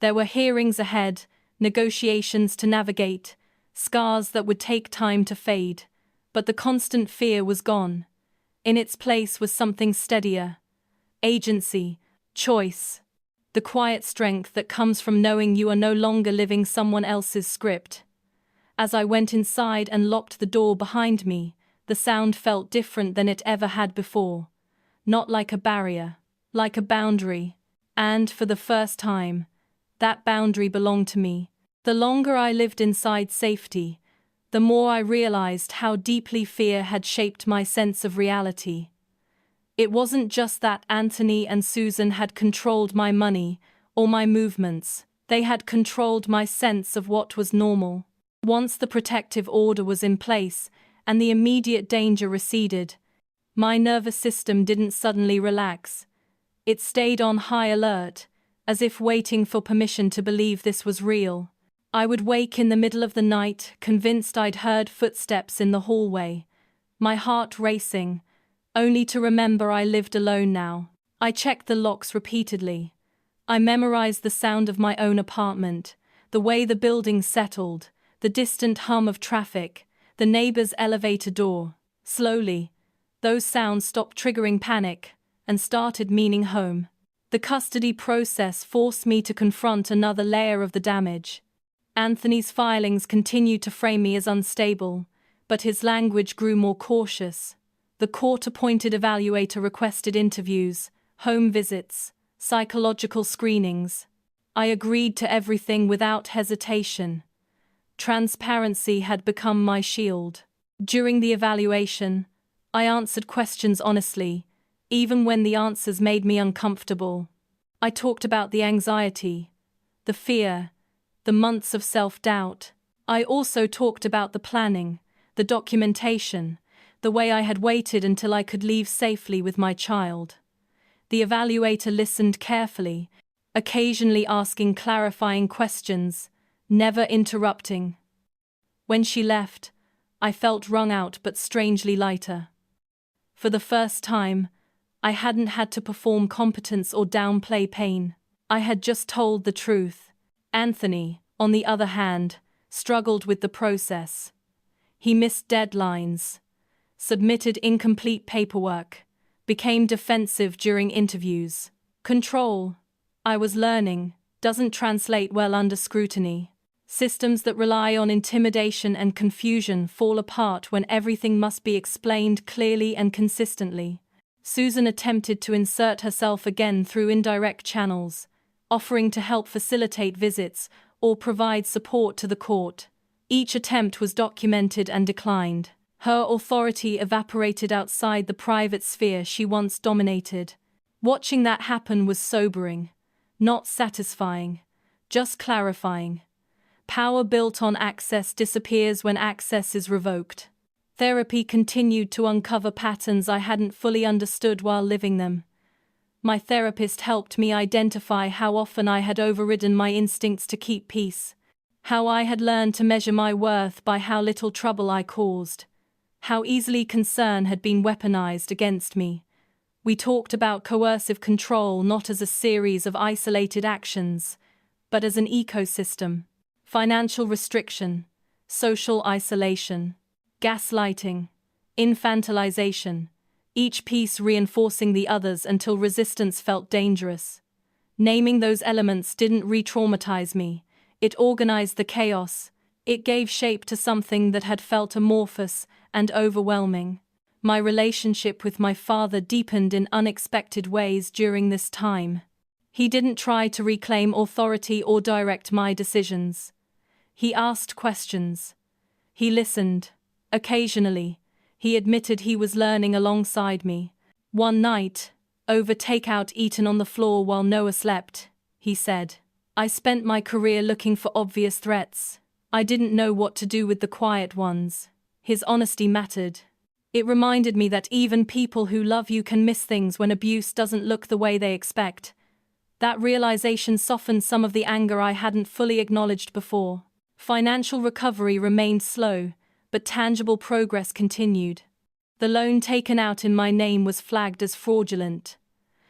There were hearings ahead, negotiations to navigate, scars that would take time to fade, but the constant fear was gone. In its place was something steadier. Agency, choice, the quiet strength that comes from knowing you are no longer living someone else's script. As I went inside and locked the door behind me, the sound felt different than it ever had before. Not like a barrier, like a boundary. And, for the first time, that boundary belonged to me. The longer I lived inside safety, the more I realized how deeply fear had shaped my sense of reality. It wasn't just that Anthony and Susan had controlled my money or my movements, they had controlled my sense of what was normal. Once the protective order was in place and the immediate danger receded, my nervous system didn't suddenly relax. It stayed on high alert, as if waiting for permission to believe this was real. I would wake in the middle of the night, convinced I'd heard footsteps in the hallway, my heart racing, only to remember I lived alone now. I checked the locks repeatedly. I memorized the sound of my own apartment, the way the building settled, the distant hum of traffic, The neighbor's elevator door. Slowly, those sounds stopped triggering panic and started meaning home. The custody process forced me to confront another layer of the damage. Anthony's filings continued to frame me as unstable, but his language grew more cautious. The court-appointed evaluator requested interviews, home visits, psychological screenings. I agreed to everything without hesitation. Transparency had become my shield. During the evaluation, I answered questions honestly, even when the answers made me uncomfortable. I talked about the anxiety, the fear, the months of self-doubt. I also talked about the planning, the documentation, the way I had waited until I could leave safely with my child. The evaluator listened carefully, occasionally asking clarifying questions, never interrupting. When she left, I felt wrung out but strangely lighter. For the first time, I hadn't had to perform competence or downplay pain. I had just told the truth. Anthony, on the other hand, struggled with the process. He missed deadlines, submitted incomplete paperwork, became defensive during interviews. Control, I was learning, doesn't translate well under scrutiny. Systems that rely on intimidation and confusion fall apart when everything must be explained clearly and consistently. Susan attempted to insert herself again through indirect channels, offering to help facilitate visits or provide support to the court. Each attempt was documented and declined. Her authority evaporated outside the private sphere she once dominated. Watching that happen was sobering, not satisfying, just clarifying. Power built on access disappears when access is revoked. Therapy continued to uncover patterns I hadn't fully understood while living them. My therapist helped me identify how often I had overridden my instincts to keep peace, how I had learned to measure my worth by how little trouble I caused, how easily concern had been weaponized against me. We talked about coercive control not as a series of isolated actions, but as an ecosystem. Financial restriction, social isolation, gaslighting, infantilization, each piece reinforcing the others until resistance felt dangerous. Naming those elements didn't re-traumatize me, it organized the chaos, it gave shape to something that had felt amorphous and overwhelming. My relationship with my father deepened in unexpected ways during this time. He didn't try to reclaim authority or direct my decisions. He asked questions. He listened. Occasionally, he admitted he was learning alongside me. One night, over takeout eaten on the floor while Noah slept, he said, "I spent my career looking for obvious threats. I didn't know what to do with the quiet ones." His honesty mattered. It reminded me that even people who love you can miss things when abuse doesn't look the way they expect. That realization softened some of the anger I hadn't fully acknowledged before. Financial recovery remained slow, but tangible progress continued. The loan taken out in my name was flagged as fraudulent.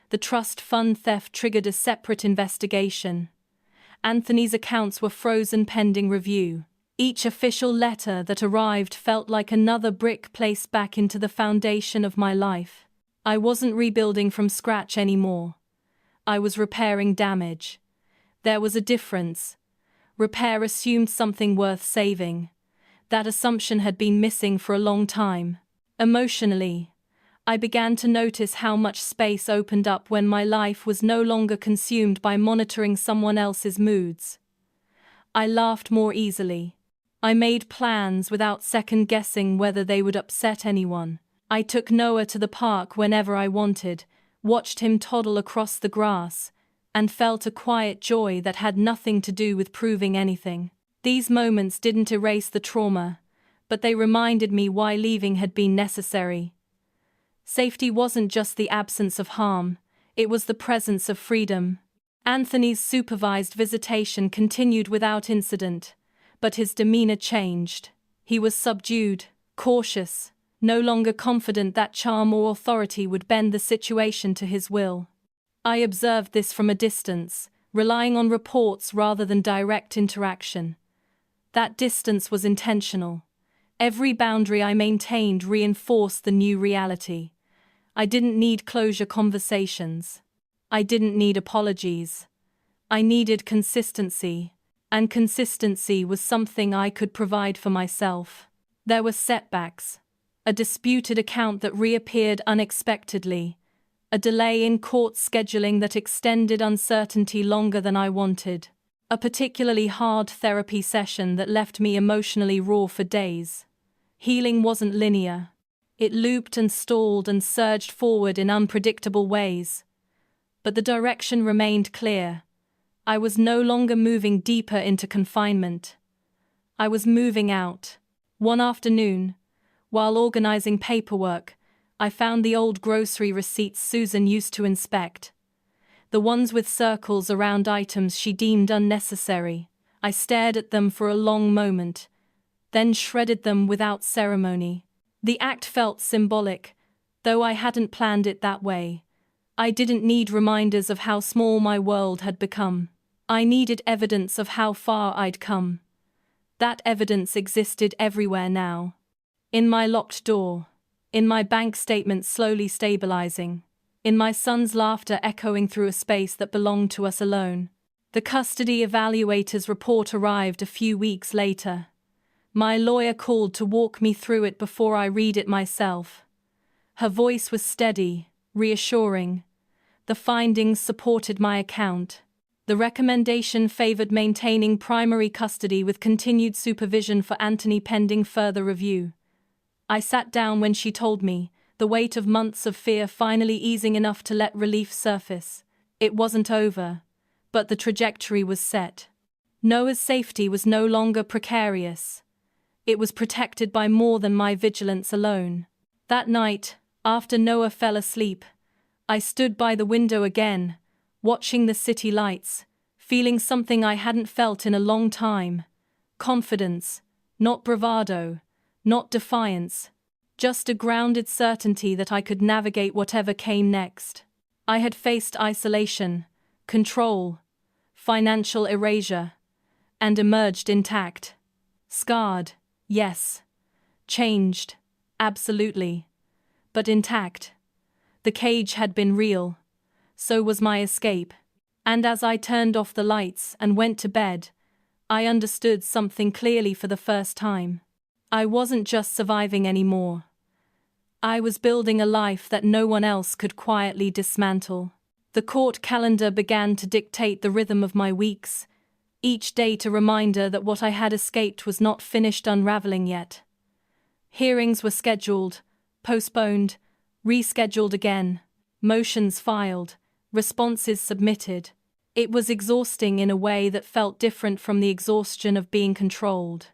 The trust fund theft triggered a separate investigation. Anthony's accounts were frozen pending review. Each official letter that arrived felt like another brick placed back into the foundation of my life. I wasn't rebuilding from scratch anymore. I was repairing damage. There was a difference. Repair assumed something worth saving. That assumption had been missing for a long time. Emotionally, I began to notice how much space opened up when my life was no longer consumed by monitoring someone else's moods. I laughed more easily. I made plans without second-guessing whether they would upset anyone. I took Noah to the park whenever I wanted, watched him toddle across the grass, and felt a quiet joy that had nothing to do with proving anything. These moments didn't erase the trauma, but they reminded me why leaving had been necessary. Safety wasn't just the absence of harm, it was the presence of freedom. Anthony's supervised visitation continued without incident, but his demeanor changed. He was subdued, cautious, no longer confident that charm or authority would bend the situation to his will. I observed this from a distance, relying on reports rather than direct interaction. That distance was intentional. Every boundary I maintained reinforced the new reality. I didn't need closure conversations. I didn't need apologies. I needed consistency, and consistency was something I could provide for myself. There were setbacks, a disputed account that reappeared unexpectedly, a delay in court scheduling that extended uncertainty longer than I wanted, a particularly hard therapy session that left me emotionally raw for days. Healing wasn't linear. It looped and stalled and surged forward in unpredictable ways. But the direction remained clear. I was no longer moving deeper into confinement. I was moving out. One afternoon, while organizing paperwork, I found the old grocery receipts Susan used to inspect. The ones with circles around items she deemed unnecessary. I stared at them for a long moment, then shredded them without ceremony. The act felt symbolic, though I hadn't planned it that way. I didn't need reminders of how small my world had become. I needed evidence of how far I'd come. That evidence existed everywhere now. In my locked door, in my bank statement slowly stabilizing, in my son's laughter echoing through a space that belonged to us alone. The custody evaluator's report arrived a few weeks later. My lawyer called to walk me through it before I read it myself. Her voice was steady, reassuring. The findings supported my account. The recommendation favored maintaining primary custody with continued supervision for Anthony pending further review. I sat down when she told me, the weight of months of fear finally easing enough to let relief surface. It wasn't over, but the trajectory was set. Noah's safety was no longer precarious. It was protected by more than my vigilance alone. That night, after Noah fell asleep, I stood by the window again, watching the city lights, feeling something I hadn't felt in a long time. Confidence, not bravado, not defiance, just a grounded certainty that I could navigate whatever came next. I had faced isolation, control, financial erasure, and emerged intact. Scarred, yes. Changed, absolutely. But intact. The cage had been real. So was my escape. And as I turned off the lights and went to bed, I understood something clearly for the first time. I wasn't just surviving anymore. I was building a life that no one else could quietly dismantle. The court calendar began to dictate the rhythm of my weeks, each date a reminder that what I had escaped was not finished unraveling yet. Hearings were scheduled, postponed, rescheduled again, motions filed, responses submitted. It was exhausting in a way that felt different from the exhaustion of being controlled.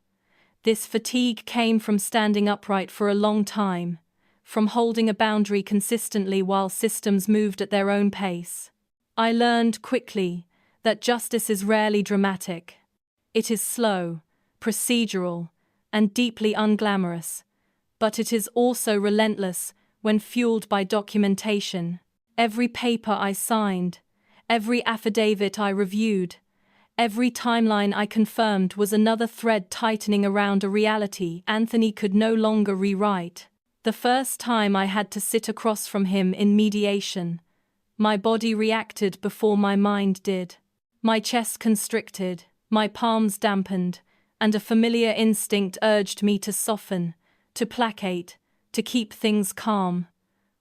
This fatigue came from standing upright for a long time, from holding a boundary consistently while systems moved at their own pace. I learned quickly that justice is rarely dramatic. It is slow, procedural, and deeply unglamorous, but it is also relentless when fueled by documentation. Every paper I signed, every affidavit I reviewed, every timeline I confirmed was another thread tightening around a reality Anthony could no longer rewrite. The first time I had to sit across from him in mediation, my body reacted before my mind did. My chest constricted, my palms dampened, and a familiar instinct urged me to soften, to placate, to keep things calm.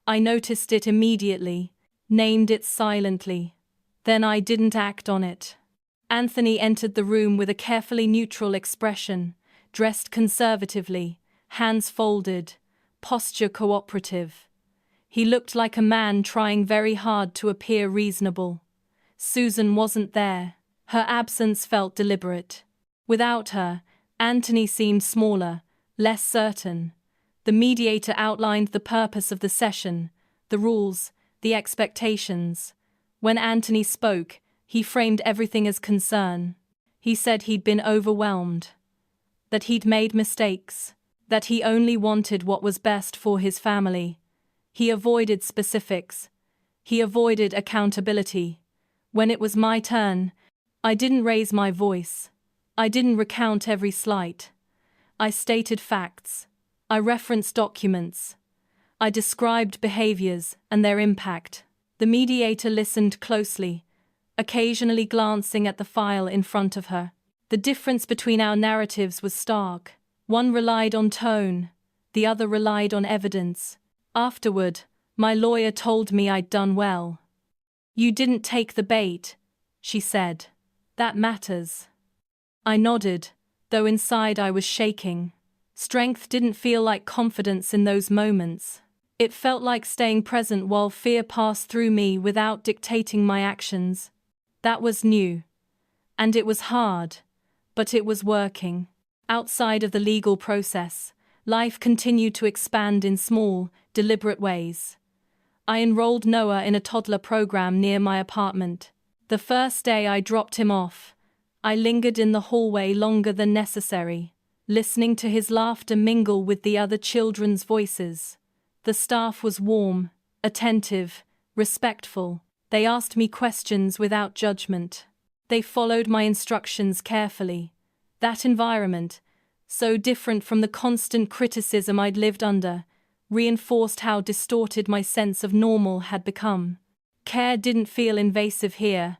I noticed it immediately, named it silently. Then I didn't act on it. Anthony entered the room with a carefully neutral expression, dressed conservatively, hands folded, posture cooperative. He looked like a man trying very hard to appear reasonable. Susan wasn't there. Her absence felt deliberate. Without her, Anthony seemed smaller, less certain. The mediator outlined the purpose of the session, the rules, the expectations. When Anthony spoke, he framed everything as concern. He said he'd been overwhelmed, that he'd made mistakes, that he only wanted what was best for his family. He avoided specifics. He avoided accountability. When it was my turn, I didn't raise my voice. I didn't recount every slight. I stated facts. I referenced documents. I described behaviors and their impact. The mediator listened closely, occasionally glancing at the file in front of her. The difference between our narratives was stark. One relied on tone, the other relied on evidence. Afterward, my lawyer told me I'd done well. "You didn't take the bait," she said. "That matters." I nodded, though inside I was shaking. Strength didn't feel like confidence in those moments. It felt like staying present while fear passed through me without dictating my actions. That was new. And it was hard, but it was working. Outside of the legal process, life continued to expand in small, deliberate ways. I enrolled Noah in a toddler program near my apartment. The first day I dropped him off, I lingered in the hallway longer than necessary, listening to his laughter mingle with the other children's voices. The staff was warm, attentive, respectful. They asked me questions without judgment. They followed my instructions carefully. That environment, so different from the constant criticism I'd lived under, reinforced how distorted my sense of normal had become. Care didn't feel invasive here.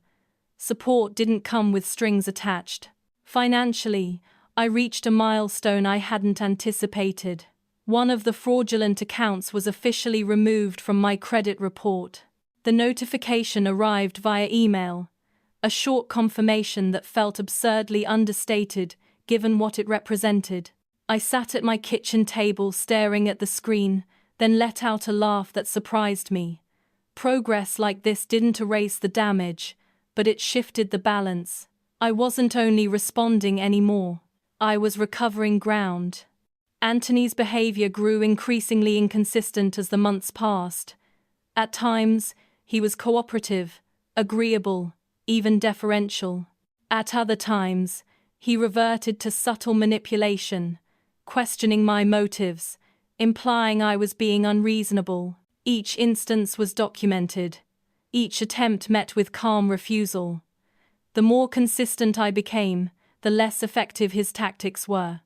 Support didn't come with strings attached. Financially, I reached a milestone I hadn't anticipated. One of the fraudulent accounts was officially removed from my credit report. The notification arrived via email, a short confirmation that felt absurdly understated given what it represented. I sat at my kitchen table staring at the screen, then let out a laugh that surprised me. Progress like this didn't erase the damage, but it shifted the balance. I wasn't only responding anymore. I was recovering ground. Anthony's behavior grew increasingly inconsistent as the months passed. At times, he was cooperative, agreeable, even deferential. At other times, he reverted to subtle manipulation, questioning my motives, implying I was being unreasonable. Each instance was documented, each attempt met with calm refusal. The more consistent I became, the less effective his tactics were.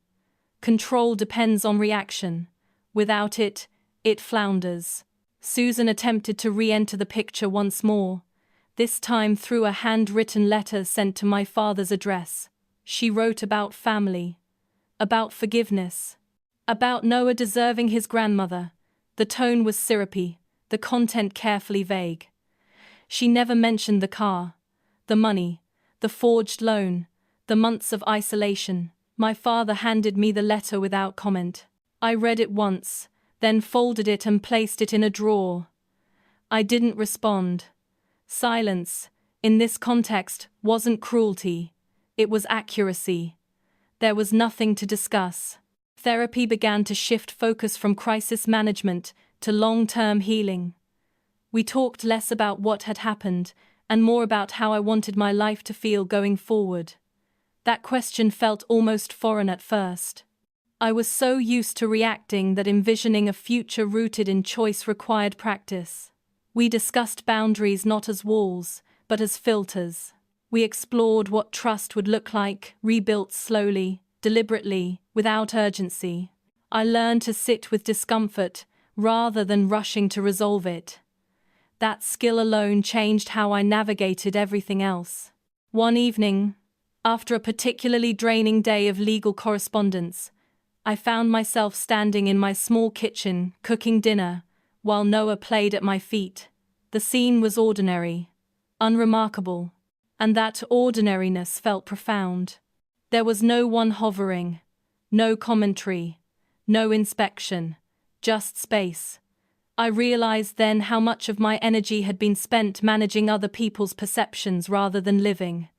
Control depends on reaction. Without it, it flounders. Susan attempted to re-enter the picture once more, this time through a handwritten letter sent to my father's address. She wrote about family, about forgiveness, about Noah deserving his grandmother. The tone was syrupy, the content carefully vague. She never mentioned the car, the money, the forged loan, the months of isolation. My father handed me the letter without comment. I read it once, then folded it and placed it in a drawer. I didn't respond. Silence, in this context, wasn't cruelty. It was accuracy. There was nothing to discuss. Therapy began to shift focus from crisis management to long-term healing. We talked less about what had happened and more about how I wanted my life to feel going forward. That question felt almost foreign at first. I was so used to reacting that envisioning a future rooted in choice required practice. We discussed boundaries not as walls, but as filters. We explored what trust would look like, rebuilt slowly, deliberately, without urgency. I learned to sit with discomfort, rather than rushing to resolve it. That skill alone changed how I navigated everything else. One evening, after a particularly draining day of legal correspondence, I found myself standing in my small kitchen, cooking dinner, while Noah played at my feet. The scene was ordinary, unremarkable, and that ordinariness felt profound. There was no one hovering, no commentary, no inspection, just space. I realized then how much of my energy had been spent managing other people's perceptions rather than living.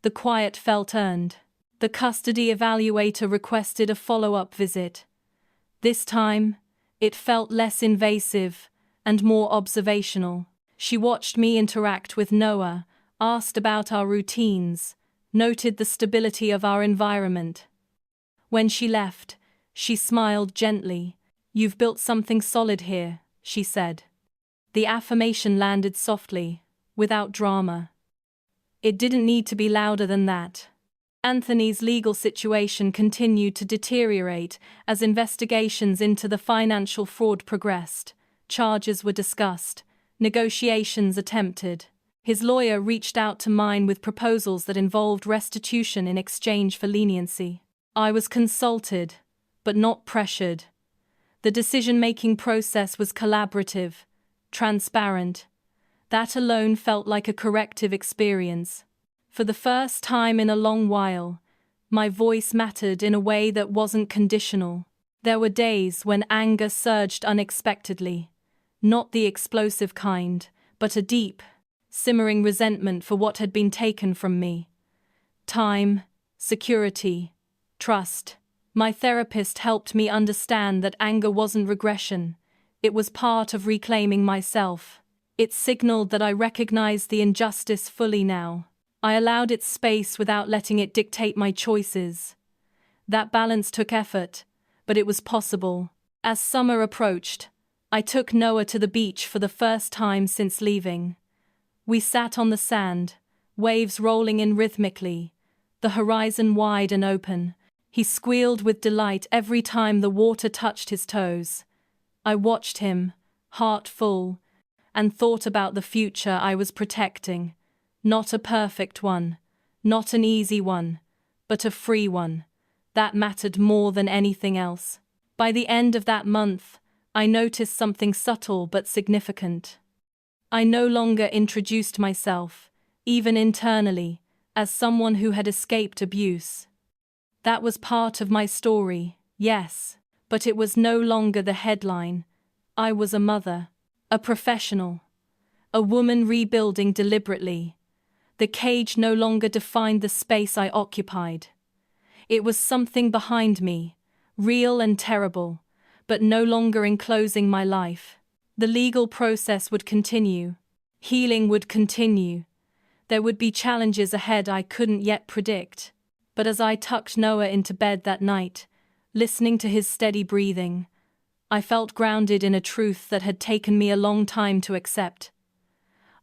The quiet felt earned. The custody evaluator requested a follow-up visit. This time, it felt less invasive and more observational. She watched me interact with Noah, asked about our routines, noted the stability of our environment. When she left, she smiled gently. "You've built something solid here," she said. The affirmation landed softly, without drama. It didn't need to be louder than that. Anthony's legal situation continued to deteriorate as investigations into the financial fraud progressed. Charges were discussed, negotiations attempted. His lawyer reached out to mine with proposals that involved restitution in exchange for leniency. I was consulted, but not pressured. The decision-making process was collaborative, transparent. That alone felt like a corrective experience. For the first time in a long while, my voice mattered in a way that wasn't conditional. There were days when anger surged unexpectedly, not the explosive kind, but a deep, simmering resentment for what had been taken from me. Time, security, trust. My therapist helped me understand that anger wasn't regression. It was part of reclaiming myself. It signaled that I recognized the injustice fully now. I allowed its space without letting it dictate my choices. That balance took effort, but it was possible. As summer approached, I took Noah to the beach for the first time since leaving. We sat on the sand, waves rolling in rhythmically, the horizon wide and open. He squealed with delight every time the water touched his toes. I watched him, heart full, and thought about the future I was protecting. Not a perfect one, not an easy one, but a free one. That mattered more than anything else. By the end of that month, I noticed something subtle but significant. I no longer introduced myself, even internally, as someone who had escaped abuse. That was part of my story, yes, but it was no longer the headline. I was a mother, a professional, a woman rebuilding deliberately. The cage no longer defined the space I occupied. It was something behind me, real and terrible, but no longer enclosing my life. The legal process would continue. Healing would continue. There would be challenges ahead I couldn't yet predict. But as I tucked Noah into bed that night, listening to his steady breathing, I felt grounded in a truth that had taken me a long time to accept.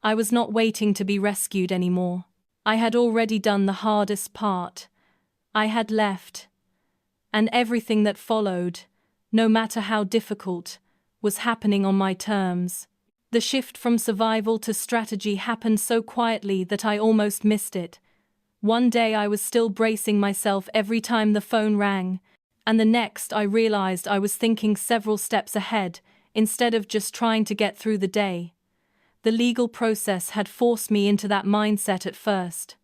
I was not waiting to be rescued anymore. I had already done the hardest part. I had left. And everything that followed, no matter how difficult, was happening on my terms. The shift from survival to strategy happened so quietly that I almost missed it. One day I was still bracing myself every time the phone rang, and the next I realized I was thinking several steps ahead, instead of just trying to get through the day. The legal process had forced me into that mindset at first.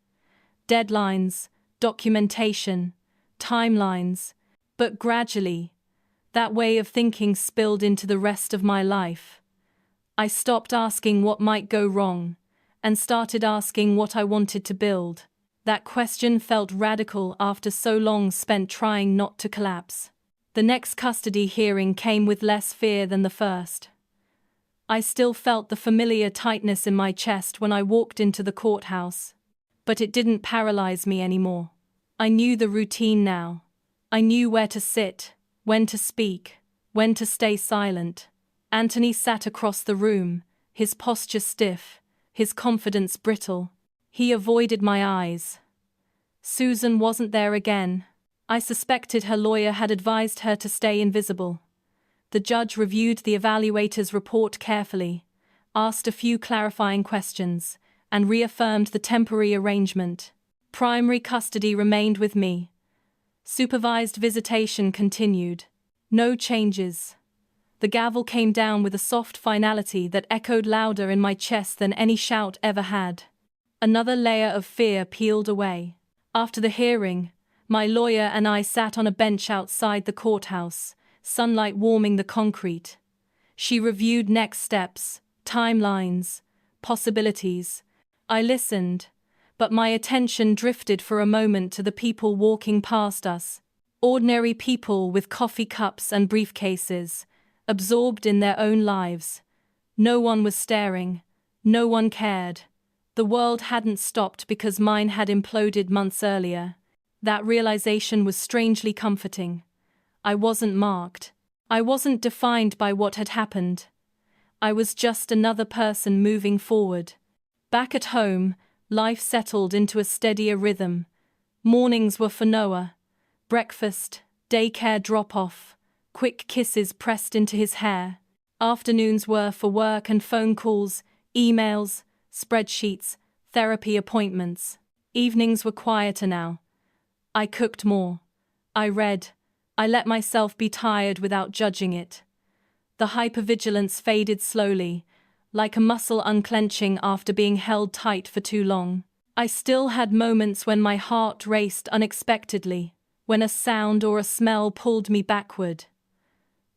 Deadlines, documentation, timelines, but gradually, that way of thinking spilled into the rest of my life. I stopped asking what might go wrong, and started asking what I wanted to build. That question felt radical after so long spent trying not to collapse. The next custody hearing came with less fear than the first. I still felt the familiar tightness in my chest when I walked into the courthouse. But it didn't paralyze me anymore. I knew the routine now. I knew where to sit, when to speak, when to stay silent. Anthony sat across the room, his posture stiff, his confidence brittle. He avoided my eyes. Susan wasn't there again. I suspected her lawyer had advised her to stay invisible. The judge reviewed the evaluator's report carefully, asked a few clarifying questions, and reaffirmed the temporary arrangement. Primary custody remained with me. Supervised visitation continued. No changes. The gavel came down with a soft finality that echoed louder in my chest than any shout ever had. Another layer of fear peeled away. After the hearing, my lawyer and I sat on a bench outside the courthouse, sunlight warming the concrete. She reviewed next steps, timelines, possibilities. I listened, but my attention drifted for a moment to the people walking past us. Ordinary people with coffee cups and briefcases, absorbed in their own lives. No one was staring. No one cared. The world hadn't stopped because mine had imploded months earlier. That realization was strangely comforting. I wasn't marked. I wasn't defined by what had happened. I was just another person moving forward. Back at home, life settled into a steadier rhythm. Mornings were for Noah. Breakfast, daycare drop-off, quick kisses pressed into his hair. Afternoons were for work and phone calls, emails, spreadsheets, therapy appointments. Evenings were quieter now. I cooked more. I read. I let myself be tired without judging it. The hypervigilance faded slowly, like a muscle unclenching after being held tight for too long. I still had moments when my heart raced unexpectedly, when a sound or a smell pulled me backward.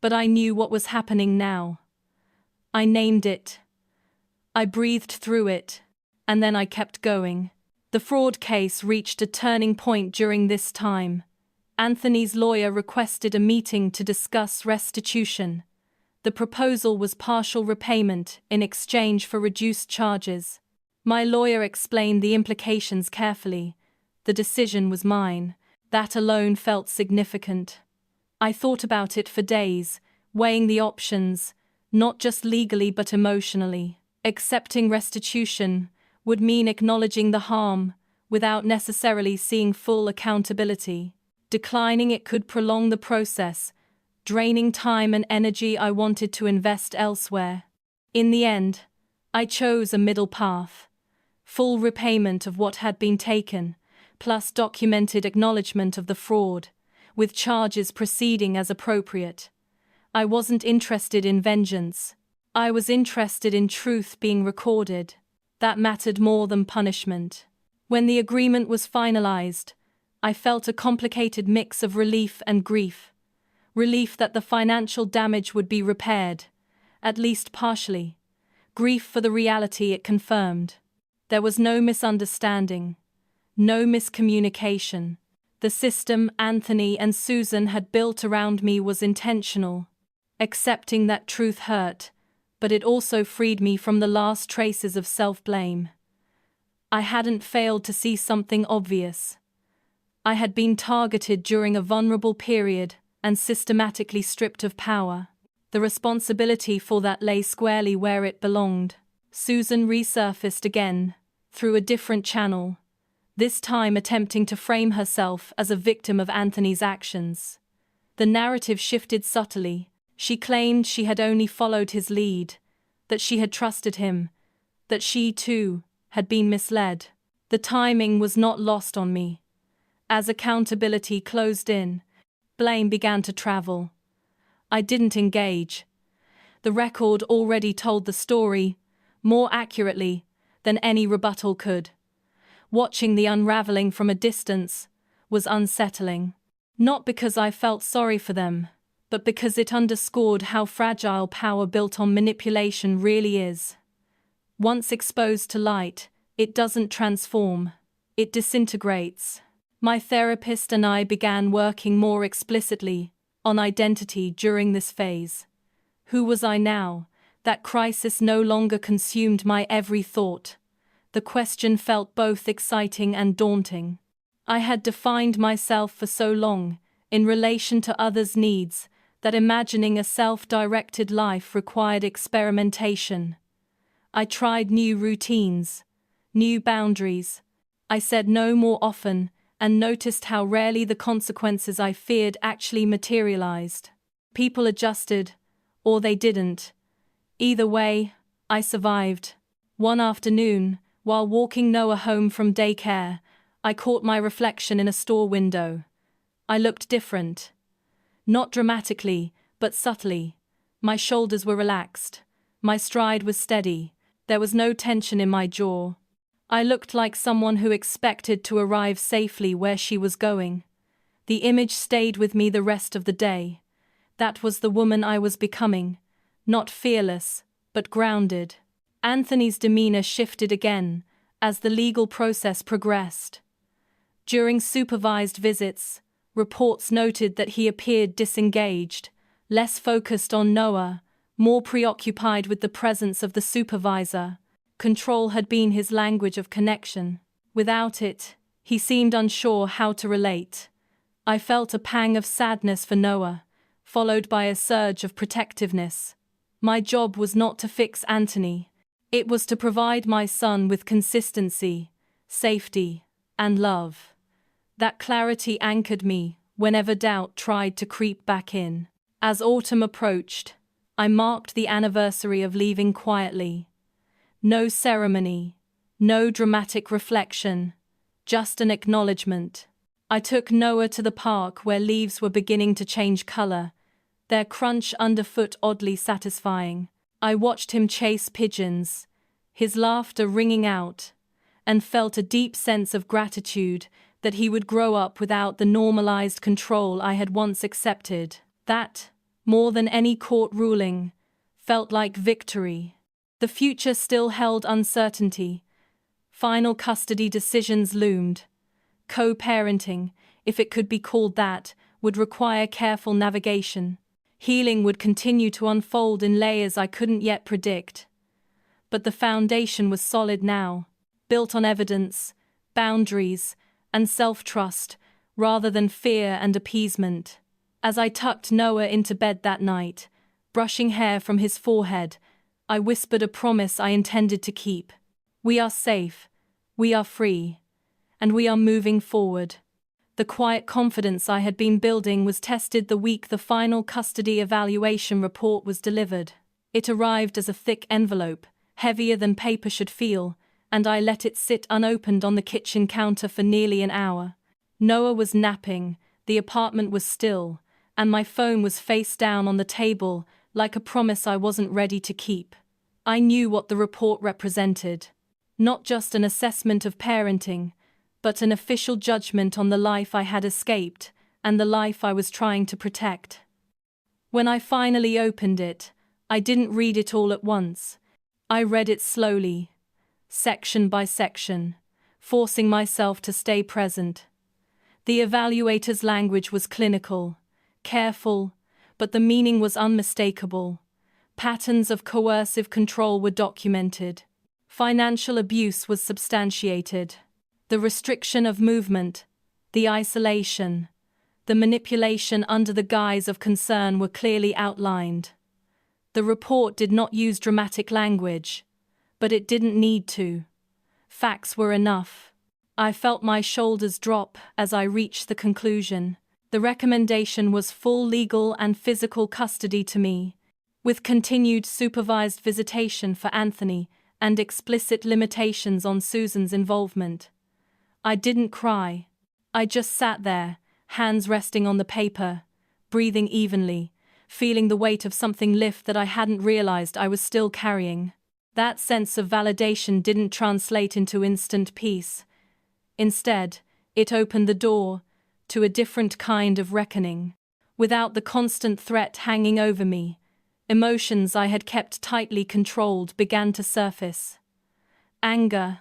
But I knew what was happening now. I named it. I breathed through it, and then I kept going. The fraud case reached a turning point during this time. Anthony's lawyer requested a meeting to discuss restitution. The proposal was partial repayment in exchange for reduced charges. My lawyer explained the implications carefully. The decision was mine. That alone felt significant. I thought about it for days, weighing the options, not just legally but emotionally. Accepting restitution would mean acknowledging the harm, without necessarily seeing full accountability. Declining it could prolong the process, draining time and energy I wanted to invest elsewhere. In the end, I chose a middle path. Full repayment of what had been taken, plus documented acknowledgement of the fraud, with charges proceeding as appropriate. I wasn't interested in vengeance. I was interested in truth being recorded. That mattered more than punishment. When the agreement was finalized, I felt a complicated mix of relief and grief. Relief that the financial damage would be repaired, at least partially. Grief for the reality it confirmed. There was no misunderstanding, no miscommunication. The system Anthony and Susan had built around me was intentional. Accepting that truth hurt, but it also freed me from the last traces of self-blame. I hadn't failed to see something obvious. I had been targeted during a vulnerable period and systematically stripped of power. The responsibility for that lay squarely where it belonged. Susan resurfaced again, through a different channel, this time attempting to frame herself as a victim of Anthony's actions. The narrative shifted subtly. She claimed she had only followed his lead, that she had trusted him, that she, too, had been misled. The timing was not lost on me. As accountability closed in, blame began to travel. I didn't engage. The record already told the story, more accurately than any rebuttal could. Watching the unraveling from a distance was unsettling. Not because I felt sorry for them, but because it underscored how fragile power built on manipulation really is. Once exposed to light, it doesn't transform, it disintegrates. My therapist and I began working more explicitly on identity during this phase. Who was I now? That crisis no longer consumed my every thought. The question felt both exciting and daunting. I had defined myself for so long, in relation to others' needs, that imagining a self-directed life required experimentation. I tried new routines, new boundaries. I said no more often, and noticed how rarely the consequences I feared actually materialized. People adjusted, or they didn't. Either way, I survived. One afternoon, while walking Noah home from daycare, I caught my reflection in a store window. I looked different. Not dramatically, but subtly. My shoulders were relaxed. My stride was steady. There was no tension in my jaw. I looked like someone who expected to arrive safely where she was going. The image stayed with me the rest of the day. That was the woman I was becoming. Not fearless, but grounded. Anthony's demeanor shifted again as the legal process progressed. During supervised visits, reports noted that he appeared disengaged, less focused on Noah, more preoccupied with the presence of the supervisor. Control had been his language of connection. Without it, he seemed unsure how to relate. I felt a pang of sadness for Noah, followed by a surge of protectiveness. My job was not to fix Anthony. It was to provide my son with consistency, safety, and love. That clarity anchored me whenever doubt tried to creep back in. As autumn approached, I marked the anniversary of leaving quietly. No ceremony, no dramatic reflection, just an acknowledgement. I took Noah to the park where leaves were beginning to change color, their crunch underfoot oddly satisfying. I watched him chase pigeons, his laughter ringing out, and felt a deep sense of gratitude that he would grow up without the normalized control I had once accepted. That, more than any court ruling, felt like victory. The future still held uncertainty. Final custody decisions loomed. Co-parenting, if it could be called that, would require careful navigation. Healing would continue to unfold in layers I couldn't yet predict. But the foundation was solid now, built on evidence, boundaries, and self-trust, rather than fear and appeasement. As I tucked Noah into bed that night, brushing hair from his forehead, I whispered a promise I intended to keep. We are safe, we are free, and we are moving forward. The quiet confidence I had been building was tested the week the final custody evaluation report was delivered. It arrived as a thick envelope, heavier than paper should feel, and I let it sit unopened on the kitchen counter for nearly an hour. Noah was napping, the apartment was still, and my phone was face down on the table, like a promise I wasn't ready to keep. I knew what the report represented. Not just an assessment of parenting, but an official judgment on the life I had escaped and the life I was trying to protect. When I finally opened it, I didn't read it all at once. I read it slowly, section by section, forcing myself to stay present. The evaluator's language was clinical, careful, but the meaning was unmistakable. Patterns of coercive control were documented. Financial abuse was substantiated. The restriction of movement, the isolation, the manipulation under the guise of concern were clearly outlined. The report did not use dramatic language, but it didn't need to. Facts were enough. I felt my shoulders drop as I reached the conclusion. The recommendation was full legal and physical custody to me, with continued supervised visitation for Anthony and explicit limitations on Susan's involvement. I didn't cry. I just sat there, hands resting on the paper, breathing evenly, feeling the weight of something lift that I hadn't realized I was still carrying. That sense of validation didn't translate into instant peace. Instead, it opened the door to a different kind of reckoning. Without the constant threat hanging over me, emotions I had kept tightly controlled began to surface. Anger,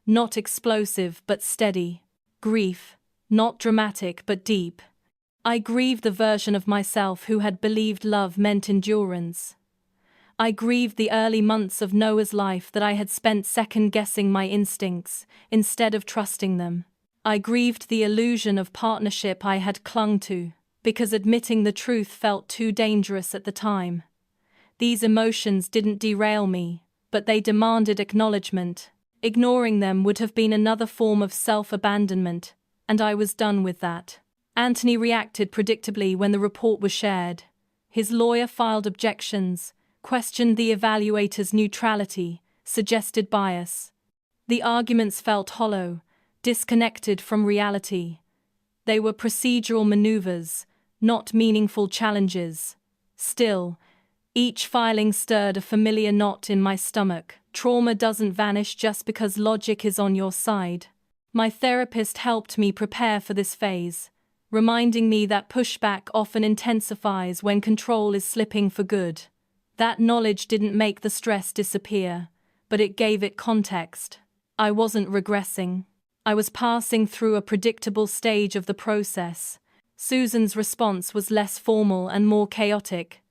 not explosive but steady. Grief, not dramatic but deep. I grieved the version of myself who had believed love meant endurance. I grieved the early months of Noah's life that I had spent second-guessing my instincts instead of trusting them. I grieved the illusion of partnership I had clung to, because admitting the truth felt too dangerous at the time. These emotions didn't derail me, but they demanded acknowledgement. Ignoring them would have been another form of self-abandonment, and I was done with that. Anthony reacted predictably when the report was shared. His lawyer filed objections, questioned the evaluator's neutrality, suggested bias. The arguments felt hollow, disconnected from reality. They were procedural maneuvers, not meaningful challenges. Still, each filing stirred a familiar knot in my stomach. Trauma doesn't vanish just because logic is on your side. My therapist helped me prepare for this phase, reminding me that pushback often intensifies when control is slipping for good. That knowledge didn't make the stress disappear, but it gave it context. I wasn't regressing. I was passing through a predictable stage of the process. Susan's response was less formal and more chaotic.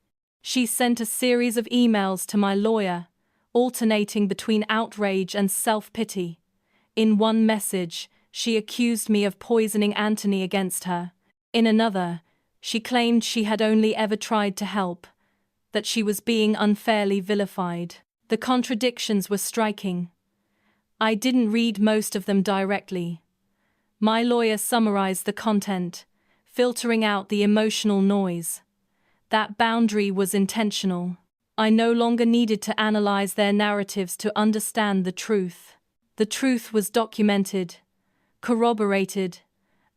She sent a series of emails to my lawyer, alternating between outrage and self-pity. In one message, she accused me of poisoning Anthony against her. In another, she claimed she had only ever tried to help, that she was being unfairly vilified. The contradictions were striking. I didn't read most of them directly, My lawyer summarized the content, filtering out the emotional noise. That boundary was intentional. I no longer needed to analyze their narratives to understand the truth. The truth was documented, corroborated,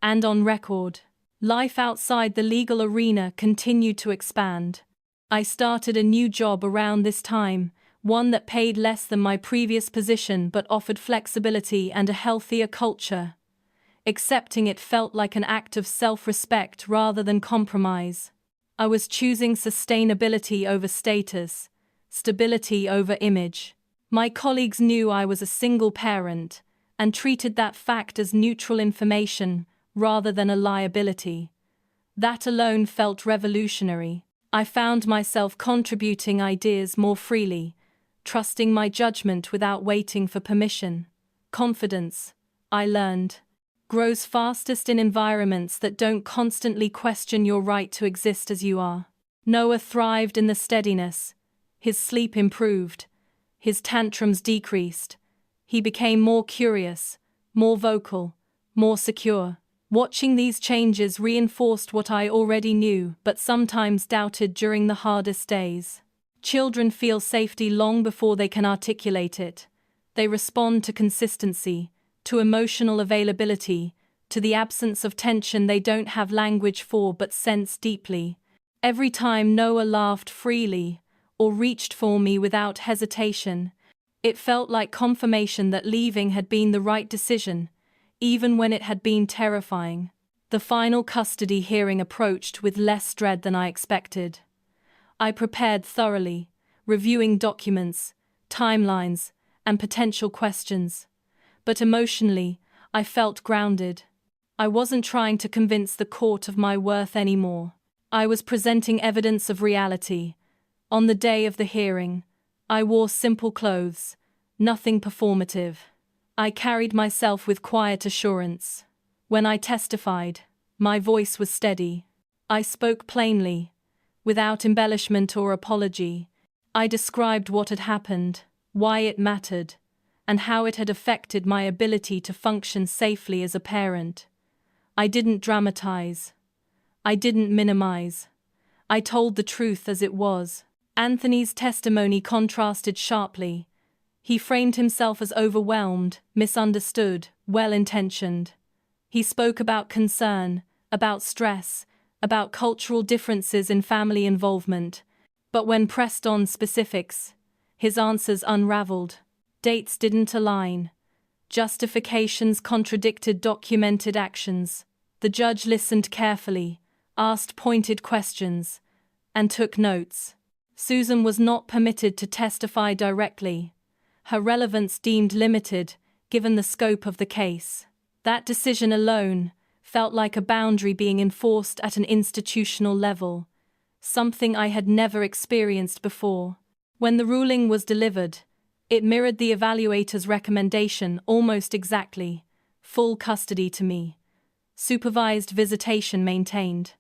and on record. Life outside the legal arena continued to expand. I started a new job around this time, one that paid less than my previous position but offered flexibility and a healthier culture. Accepting it felt like an act of self-respect rather than compromise. I was choosing sustainability over status, stability over image. My colleagues knew I was a single parent and treated that fact as neutral information rather than a liability. That alone felt revolutionary. I found myself contributing ideas more freely, trusting my judgment without waiting for permission. Confidence, I learned, grows fastest in environments that don't constantly question your right to exist as you are. Noah thrived in the steadiness. His sleep improved. His tantrums decreased. He became more curious, more vocal, more secure. Watching these changes reinforced what I already knew but sometimes doubted during the hardest days. Children feel safety long before they can articulate it. They respond to consistency, to emotional availability, to the absence of tension they don't have language for but sense deeply. Every time Noah laughed freely, or reached for me without hesitation, it felt like confirmation that leaving had been the right decision, even when it had been terrifying. The final custody hearing approached with less dread than I expected. I prepared thoroughly, reviewing documents, timelines, and potential questions. But emotionally, I felt grounded. I wasn't trying to convince the court of my worth anymore. I was presenting evidence of reality. On the day of the hearing, I wore simple clothes, nothing performative. I carried myself with quiet assurance. When I testified, my voice was steady. I spoke plainly, without embellishment or apology. I described what had happened, why it mattered, and how it had affected my ability to function safely as a parent. I didn't dramatize. I didn't minimize. I told the truth as it was. Anthony's testimony contrasted sharply. He framed himself as overwhelmed, misunderstood, well-intentioned. He spoke about concern, about stress, about cultural differences in family involvement. But when pressed on specifics, his answers unraveled. Dates didn't align. Justifications contradicted documented actions. The judge listened carefully, asked pointed questions, and took notes. Susan was not permitted to testify directly. Her relevance deemed limited, given the scope of the case. That decision alone felt like a boundary being enforced at an institutional level, something I had never experienced before. When the ruling was delivered, it mirrored the evaluator's recommendation almost exactly: full custody to me. Supervised visitation maintained.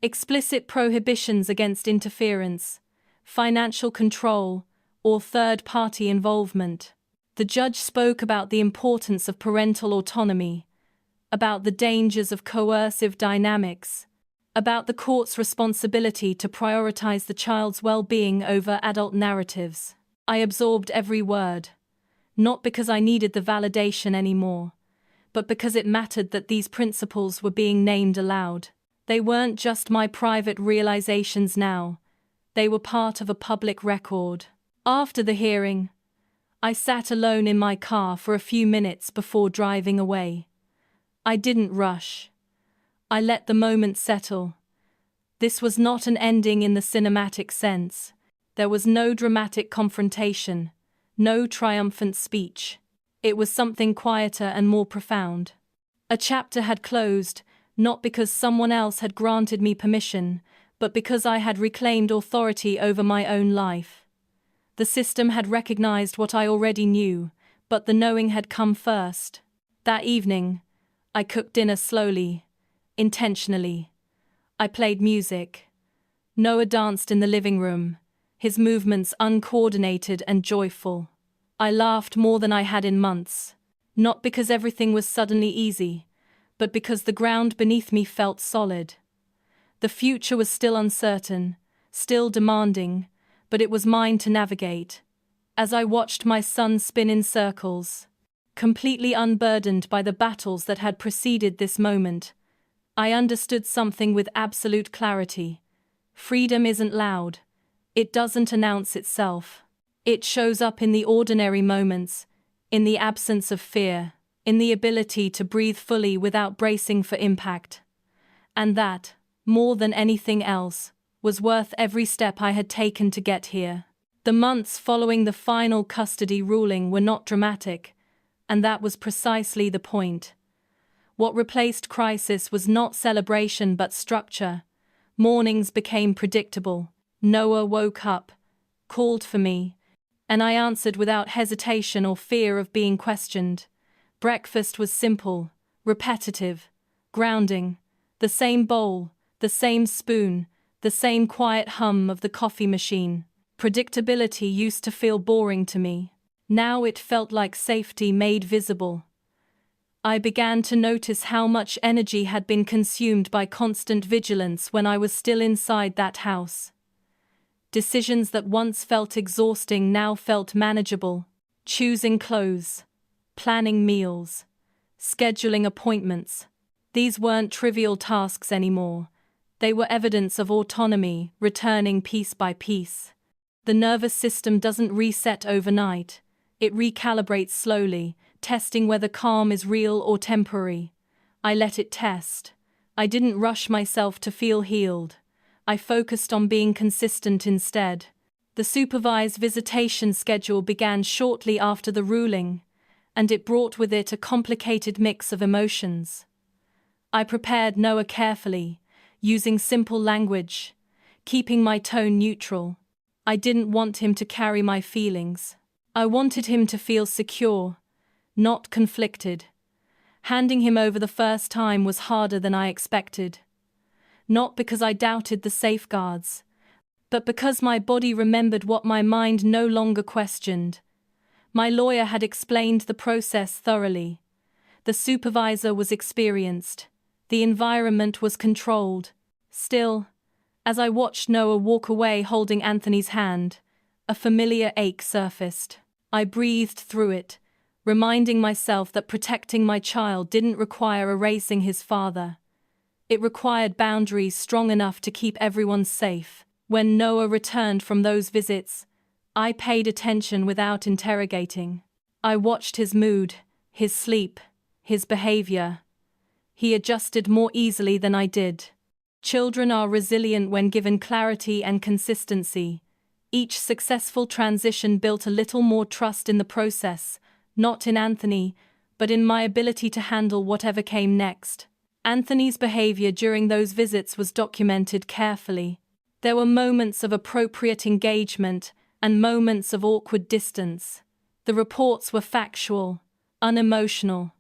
Explicit prohibitions against interference, financial control, or third-party involvement. The judge spoke about the importance of parental autonomy, about the dangers of coercive dynamics, about the court's responsibility to prioritize the child's well-being over adult narratives. I absorbed every word, not because I needed the validation anymore, but because it mattered that these principles were being named aloud. They weren't just my private realizations now, they were part of a public record. After the hearing, I sat alone in my car for a few minutes before driving away. I didn't rush. I let the moment settle. This was not an ending in the cinematic sense. There was no dramatic confrontation, no triumphant speech. It was something quieter and more profound. A chapter had closed, not because someone else had granted me permission, but because I had reclaimed authority over my own life. The system had recognized what I already knew, but the knowing had come first. That evening, I cooked dinner slowly, intentionally. I played music. Noah danced in the living room, his movements uncoordinated and joyful. I laughed more than I had in months, not because everything was suddenly easy, but because the ground beneath me felt solid. The future was still uncertain, still demanding, but it was mine to navigate. As I watched my son spin in circles, completely unburdened by the battles that had preceded this moment, I understood something with absolute clarity. Freedom isn't loud. It doesn't announce itself. It shows up in the ordinary moments, in the absence of fear, in the ability to breathe fully without bracing for impact. And that, more than anything else, was worth every step I had taken to get here. The months following the final custody ruling were not dramatic, and that was precisely the point. What replaced crisis was not celebration but structure. Mornings became predictable. Noah woke up, called for me, and I answered without hesitation or fear of being questioned. Breakfast was simple, repetitive, grounding. The same bowl, the same spoon, the same quiet hum of the coffee machine. Predictability used to feel boring to me. Now it felt like safety made visible. I began to notice how much energy had been consumed by constant vigilance when I was still inside that house. Decisions that once felt exhausting now felt manageable. Choosing clothes, planning meals, scheduling appointments. These weren't trivial tasks anymore. They were evidence of autonomy, returning piece by piece. The nervous system doesn't reset overnight. It recalibrates slowly, testing whether calm is real or temporary. I let it test. I didn't rush myself to feel healed. I focused on being consistent instead. The supervised visitation schedule began shortly after the ruling, and it brought with it a complicated mix of emotions. I prepared Noah carefully, using simple language, keeping my tone neutral. I didn't want him to carry my feelings. I wanted him to feel secure, not conflicted. Handing him over the first time was harder than I expected. Not because I doubted the safeguards, but because my body remembered what my mind no longer questioned. My lawyer had explained the process thoroughly. The supervisor was experienced. The environment was controlled. Still, as I watched Noah walk away holding Anthony's hand, a familiar ache surfaced. I breathed through it, reminding myself that protecting my child didn't require erasing his father. It required boundaries strong enough to keep everyone safe. When Noah returned from those visits, I paid attention without interrogating. I watched his mood, his sleep, his behavior. He adjusted more easily than I did. Children are resilient when given clarity and consistency. Each successful transition built a little more trust in the process, not in Anthony, but in my ability to handle whatever came next. Anthony's behavior during those visits was documented carefully. There were moments of appropriate engagement and moments of awkward distance. The reports were factual, unemotional.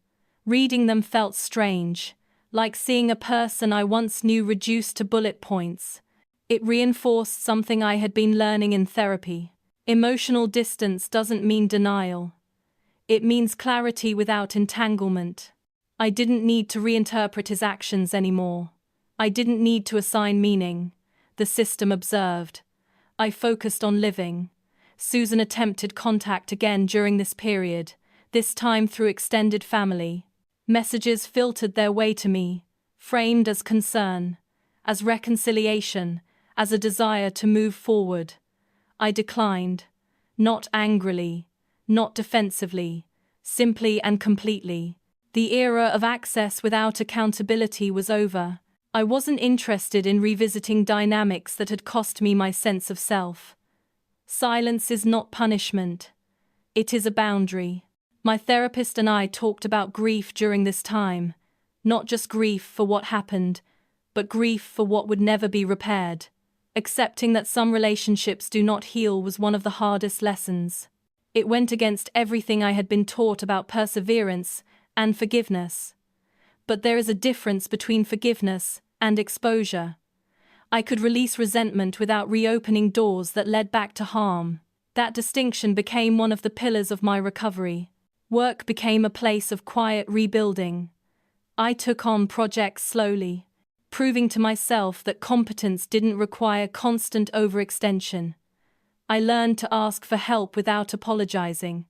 Reading them felt strange, like seeing a person I once knew reduced to bullet points. It reinforced something I had been learning in therapy. Emotional distance doesn't mean denial. It means clarity without entanglement. I didn't need to reinterpret his actions anymore. I didn't need to assign meaning. The system observed. I focused on living. Susan attempted contact again during this period, this time through extended family. Messages filtered their way to me, framed as concern, as reconciliation, as a desire to move forward. I declined, not angrily, not defensively, simply and completely. The era of access without accountability was over. I wasn't interested in revisiting dynamics that had cost me my sense of self. Silence is not punishment. It is a boundary. My therapist and I talked about grief during this time, not just grief for what happened, but grief for what would never be repaired. Accepting that some relationships do not heal was one of the hardest lessons. It went against everything I had been taught about perseverance and forgiveness. But there is a difference between forgiveness and exposure. I could release resentment without reopening doors that led back to harm. That distinction became one of the pillars of my recovery. Work became a place of quiet rebuilding. I took on projects slowly, proving to myself that competence didn't require constant overextension. I learned to ask for help without apologizing.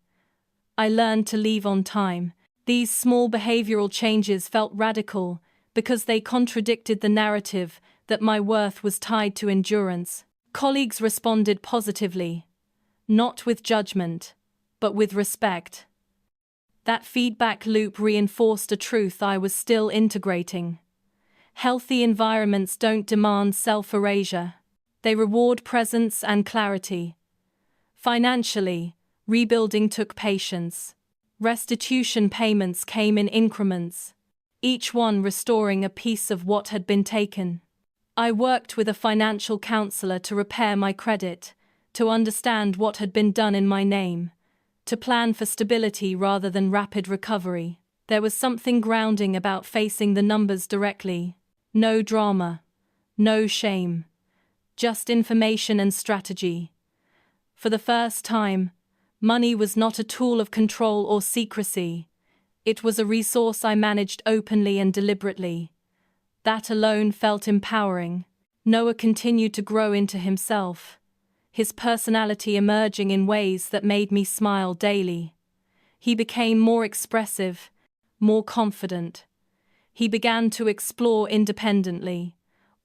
I learned to leave on time. These small behavioral changes felt radical because they contradicted the narrative that my worth was tied to endurance. Colleagues responded positively, not with judgment, but with respect. That feedback loop reinforced a truth I was still integrating. Healthy environments don't demand self-erasure. They reward presence and clarity. Financially, rebuilding took patience. Restitution payments came in increments, each one restoring a piece of what had been taken. I worked with a financial counselor to repair my credit, to understand what had been done in my name, to plan for stability rather than rapid recovery. There was something grounding about facing the numbers directly. No drama, no shame, just information and strategy. For the first time, money was not a tool of control or secrecy. It was a resource I managed openly and deliberately. That alone felt empowering. Noah continued to grow into himself, his personality emerging in ways that made me smile daily. He became more expressive, more confident. He began to explore independently,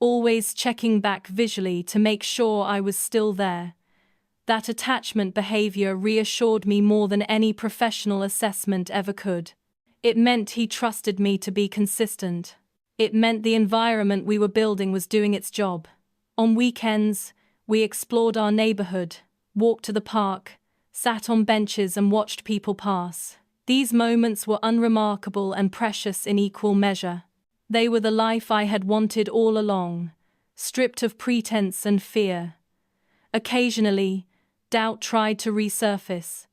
always checking back visually to make sure I was still there. That attachment behavior reassured me more than any professional assessment ever could. It meant he trusted me to be consistent. It meant the environment we were building was doing its job. On weekends, we explored our neighborhood, walked to the park, sat on benches and watched people pass. These moments were unremarkable and precious in equal measure. They were the life I had wanted all along, stripped of pretense and fear. Occasionally, doubt tried to resurface.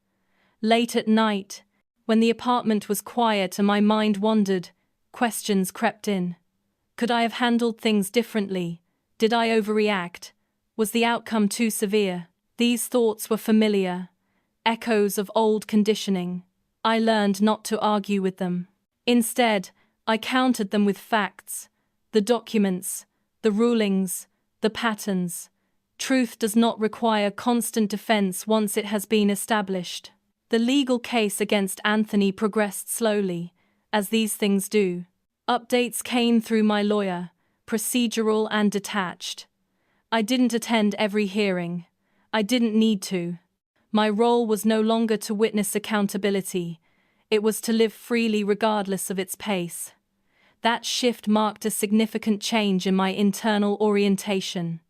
Late at night, when the apartment was quiet and my mind wandered, questions crept in. Could I have handled things differently? Did I overreact? Was the outcome too severe? These thoughts were familiar, echoes of old conditioning. I learned not to argue with them. Instead, I countered them with facts, the documents, the rulings, the patterns. Truth does not require constant defense once it has been established. The legal case against Anthony progressed slowly, as these things do. Updates came through my lawyer, procedural and detached. I didn't attend every hearing. I didn't need to. My role was no longer to witness accountability. It was to live freely regardless of its pace. That shift marked a significant change in my internal orientation.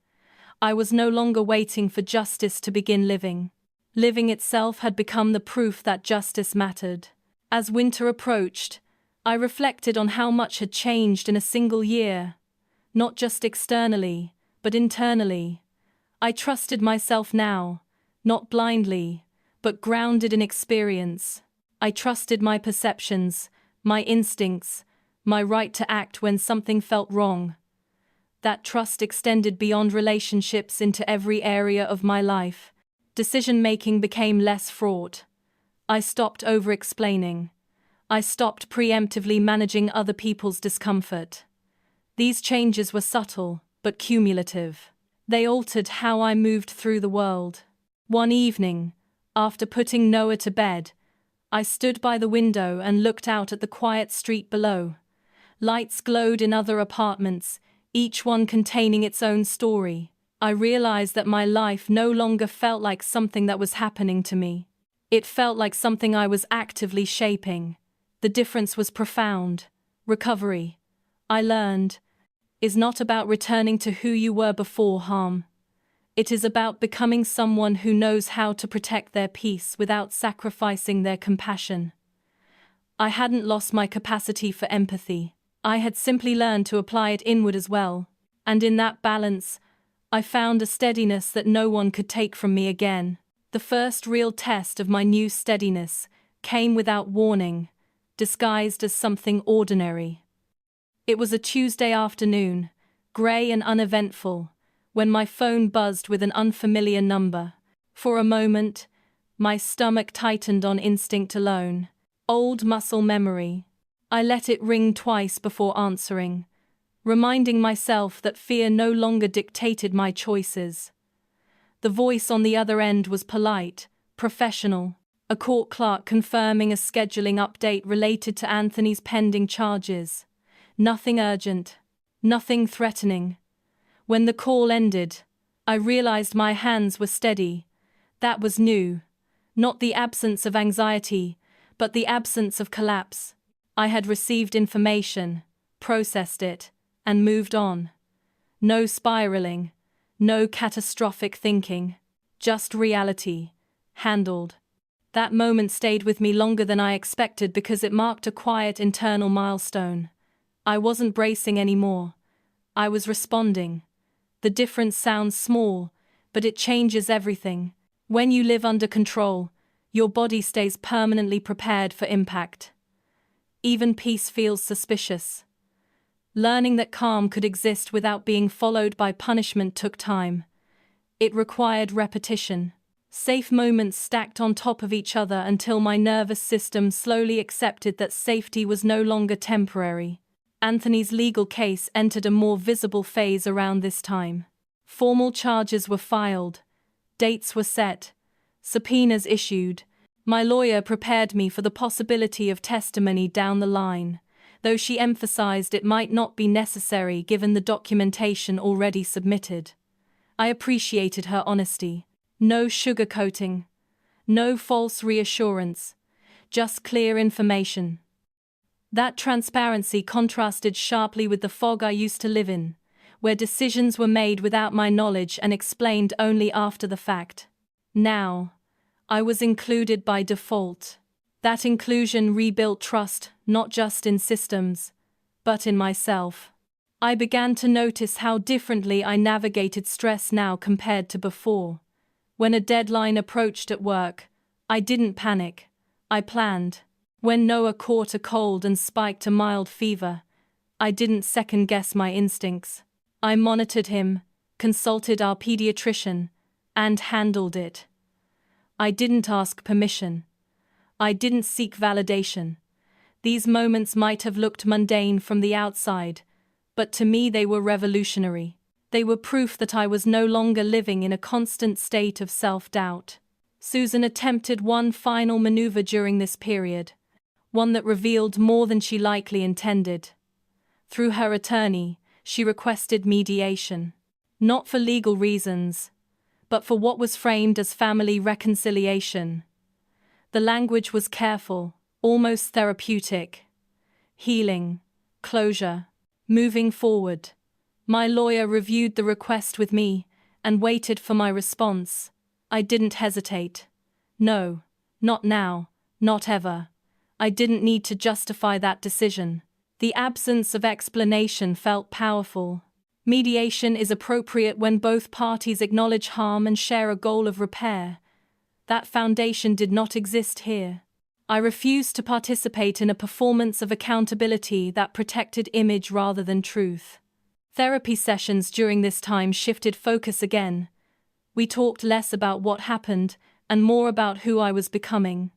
I was no longer waiting for justice to begin living. Living itself had become the proof that justice mattered. As winter approached, I reflected on how much had changed in a single year. Not just externally, but internally. I trusted myself now, not blindly, but grounded in experience. I trusted my perceptions, my instincts, my right to act when something felt wrong. That trust extended beyond relationships into every area of my life. Decision-making became less fraught. I stopped over-explaining. I stopped preemptively managing other people's discomfort. These changes were subtle, but cumulative. They altered how I moved through the world. One evening, after putting Noah to bed, I stood by the window and looked out at the quiet street below. Lights glowed in other apartments, each one containing its own story. I realized that my life no longer felt like something that was happening to me. It felt like something I was actively shaping. The difference was profound. Recovery, I learned, is not about returning to who you were before harm. It is about becoming someone who knows how to protect their peace without sacrificing their compassion. I hadn't lost my capacity for empathy. I had simply learned to apply it inward as well, and in that balance, I found a steadiness that no one could take from me again. The first real test of my new steadiness came without warning, disguised as something ordinary. It was a Tuesday afternoon, grey and uneventful, when my phone buzzed with an unfamiliar number. For a moment, my stomach tightened on instinct alone. Old muscle memory. I let it ring twice before answering, reminding myself that fear no longer dictated my choices. The voice on the other end was polite, professional, a court clerk confirming a scheduling update related to Anthony's pending charges. Nothing urgent, nothing threatening. When the call ended, I realized my hands were steady. That was new. Not the absence of anxiety, but the absence of collapse. I had received information, processed it, and moved on. No spiraling, no catastrophic thinking, just reality, handled. That moment stayed with me longer than I expected because it marked a quiet internal milestone. I wasn't bracing anymore. I was responding. The difference sounds small, but it changes everything. When you live under control, your body stays permanently prepared for impact. Even peace feels suspicious. Learning that calm could exist without being followed by punishment took time. It required repetition. Safe moments stacked on top of each other until my nervous system slowly accepted that safety was no longer temporary. Anthony's legal case entered a more visible phase around this time. Formal charges were filed, dates were set, subpoenas issued. My lawyer prepared me for the possibility of testimony down the line, though she emphasized it might not be necessary given the documentation already submitted. I appreciated her honesty. No sugarcoating, no false reassurance, just clear information. That transparency contrasted sharply with the fog I used to live in, where decisions were made without my knowledge and explained only after the fact. Now, I was included by default. That inclusion rebuilt trust, not just in systems, but in myself. I began to notice how differently I navigated stress now compared to before. When a deadline approached at work, I didn't panic. I planned. When Noah caught a cold and spiked a mild fever, I didn't second-guess my instincts. I monitored him, consulted our pediatrician, and handled it. I didn't ask permission. I didn't seek validation. These moments might have looked mundane from the outside, but to me they were revolutionary. They were proof that I was no longer living in a constant state of self-doubt. Susan attempted one final maneuver during this period, one that revealed more than she likely intended. Through her attorney, she requested mediation. Not for legal reasons, but for what was framed as family reconciliation. The language was careful, almost therapeutic. Healing, closure, moving forward. My lawyer reviewed the request with me and waited for my response. I didn't hesitate. No, not now, not ever. I didn't need to justify that decision. The absence of explanation felt powerful. Mediation is appropriate when both parties acknowledge harm and share a goal of repair. That foundation did not exist here. I refused to participate in a performance of accountability that protected image rather than truth. Therapy sessions during this time shifted focus again. We talked less about what happened and more about who I was becoming.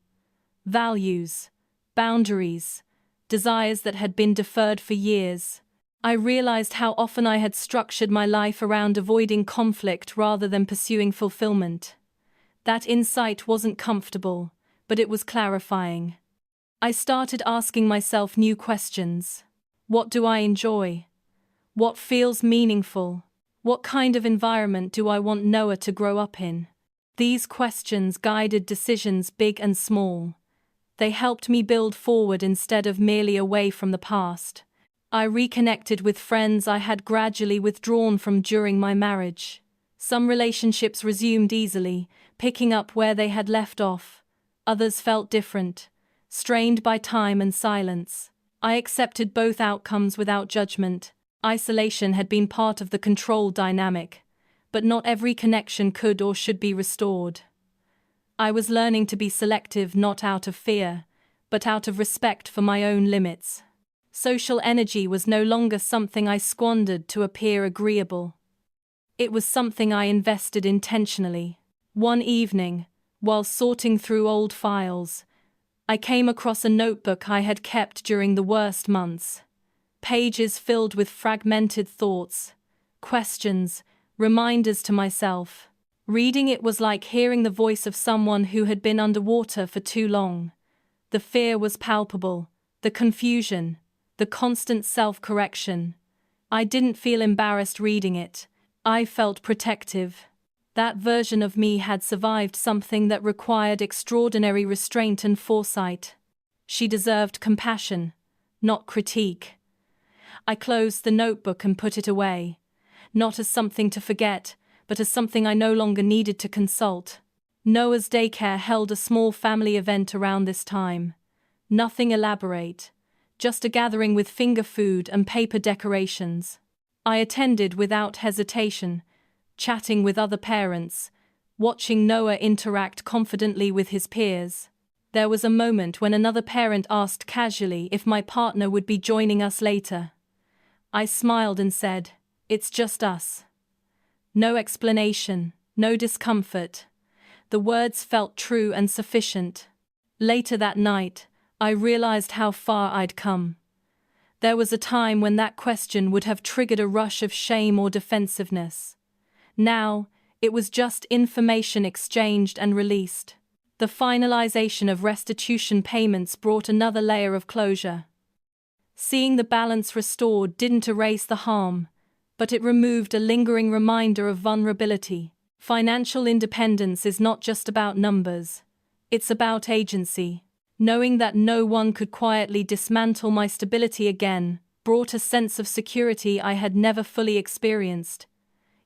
Values, boundaries, desires that had been deferred for years. I realized how often I had structured my life around avoiding conflict rather than pursuing fulfillment. That insight wasn't comfortable, but it was clarifying. I started asking myself new questions. What do I enjoy? What feels meaningful? What kind of environment do I want Noah to grow up in? These questions guided decisions big and small. They helped me build forward instead of merely away from the past. I reconnected with friends I had gradually withdrawn from during my marriage. Some relationships resumed easily, picking up where they had left off. Others felt different, strained by time and silence. I accepted both outcomes without judgment. Isolation had been part of the control dynamic, but not every connection could or should be restored. I was learning to be selective not out of fear, but out of respect for my own limits. Social energy was no longer something I squandered to appear agreeable. It was something I invested intentionally. One evening, while sorting through old files, I came across a notebook I had kept during the worst months. Pages filled with fragmented thoughts, questions, reminders to myself. Reading it was like hearing the voice of someone who had been underwater for too long. The fear was palpable, the confusion, the constant self-correction. I didn't feel embarrassed reading it. I felt protective. That version of me had survived something that required extraordinary restraint and foresight. She deserved compassion, not critique. I closed the notebook and put it away, not as something to forget, but as something I no longer needed to consult. Noah's daycare held a small family event around this time. Nothing elaborate, just a gathering with finger food and paper decorations. I attended without hesitation, chatting with other parents, watching Noah interact confidently with his peers. There was a moment when another parent asked casually if my partner would be joining us later. I smiled and said, "It's just us." No explanation, no discomfort. The words felt true and sufficient. Later that night, I realized how far I'd come. There was a time when that question would have triggered a rush of shame or defensiveness. Now, it was just information exchanged and released. The finalization of restitution payments brought another layer of closure. Seeing the balance restored didn't erase the harm, but it removed a lingering reminder of vulnerability. Financial independence is not just about numbers. It's about agency. Knowing that no one could quietly dismantle my stability again brought a sense of security I had never fully experienced.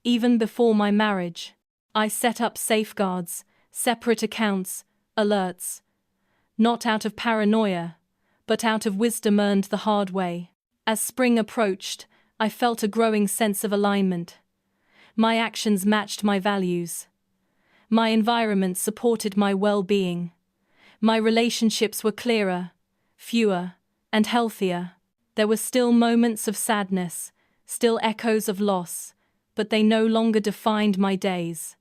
Even before my marriage, I set up safeguards, separate accounts, alerts. Not out of paranoia, but out of wisdom earned the hard way. As spring approached, I felt a growing sense of alignment. My actions matched my values. My environment supported my well-being. My relationships were clearer, fewer, and healthier. There were still moments of sadness, still echoes of loss, but they no longer defined my days.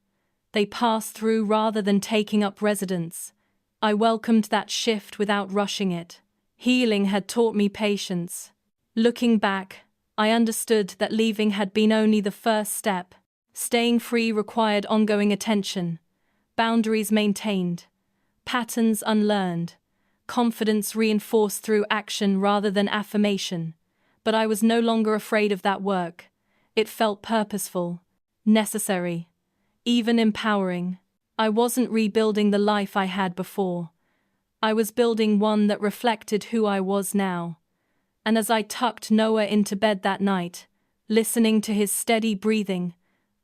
They passed through rather than taking up residence. I welcomed that shift without rushing it. Healing had taught me patience. Looking back, I understood that leaving had been only the first step. Staying free required ongoing attention, boundaries maintained, patterns unlearned, confidence reinforced through action rather than affirmation. But I was no longer afraid of that work. It felt purposeful, necessary, even empowering. I wasn't rebuilding the life I had before. I was building one that reflected who I was now. And as I tucked Noah into bed that night, listening to his steady breathing,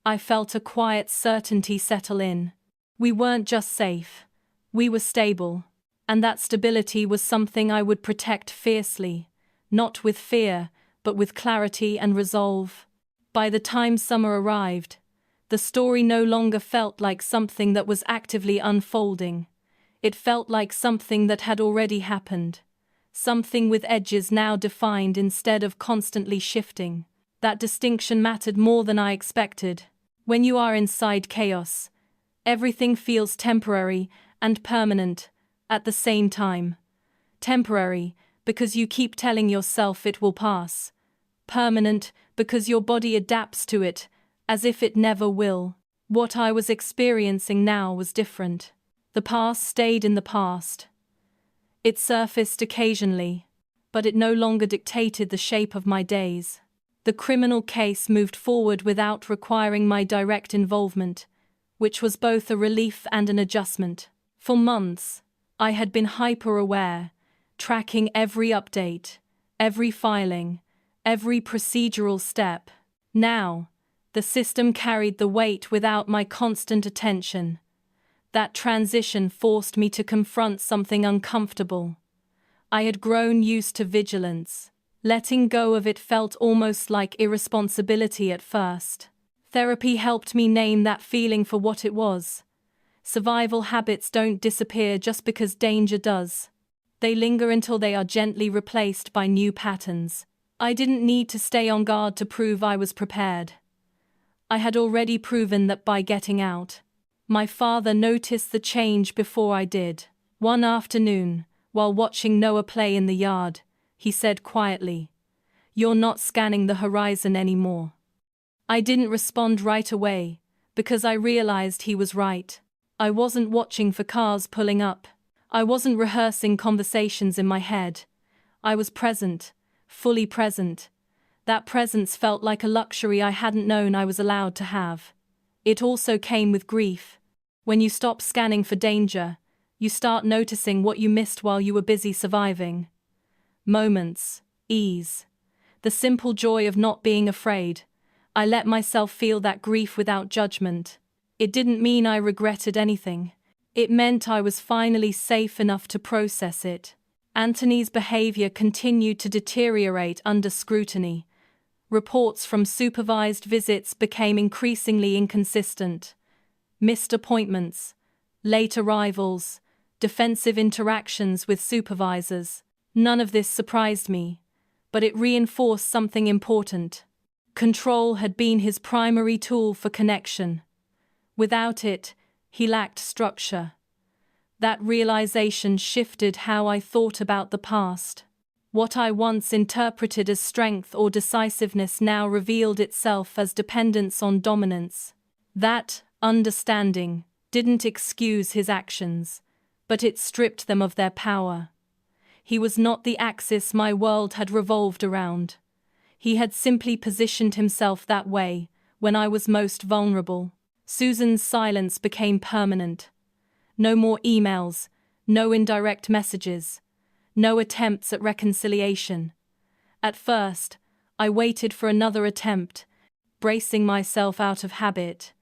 I felt a quiet certainty settle in. We weren't just safe, we were stable. And that stability was something I would protect fiercely, not with fear, but with clarity and resolve. By the time summer arrived, the story no longer felt like something that was actively unfolding. It felt like something that had already happened. Something with edges now defined instead of constantly shifting. That distinction mattered more than I expected. When you are inside chaos, everything feels temporary and permanent at the same time. Temporary, because you keep telling yourself it will pass. Permanent, because your body adapts to it, as if it never will. What I was experiencing now was different. The past stayed in the past. It surfaced occasionally, but it no longer dictated the shape of my days. The criminal case moved forward without requiring my direct involvement, which was both a relief and an adjustment. For months, I had been hyper-aware, tracking every update, every filing, every procedural step. Now, the system carried the weight without my constant attention. That transition forced me to confront something uncomfortable. I had grown used to vigilance. Letting go of it felt almost like irresponsibility at first. Therapy helped me name that feeling for what it was. Survival habits don't disappear just because danger does. They linger until they are gently replaced by new patterns. I didn't need to stay on guard to prove I was prepared. I had already proven that by getting out. My father noticed the change before I did. One afternoon, While watching Noah play in the yard, he said quietly, "You're not scanning the horizon anymore." I didn't respond right away, because I realized he was right. I wasn't watching for cars pulling up. I wasn't rehearsing conversations in my head. I was present, fully present. That presence felt like a luxury I hadn't known I was allowed to have. It also came with grief. When you stop scanning for danger, you start noticing what you missed while you were busy surviving. Moments, ease, the simple joy of not being afraid. I let myself feel that grief without judgment. It didn't mean I regretted anything. It meant I was finally safe enough to process it. Anthony's behavior continued to deteriorate under scrutiny. Reports from supervised visits became increasingly inconsistent. Missed appointments, late arrivals, defensive interactions with supervisors. None of this surprised me, but it reinforced something important. Control had been his primary tool for connection. Without it, he lacked structure. That realization shifted how I thought about the past. What I once interpreted as strength or decisiveness now revealed itself as dependence on dominance. That understanding didn't excuse his actions, but it stripped them of their power. He was not the axis my world had revolved around. He had simply positioned himself that way when I was most vulnerable. Susan's silence became permanent. No more emails, no indirect messages, no attempts at reconciliation. At first, I waited for another attempt, bracing myself out of habit.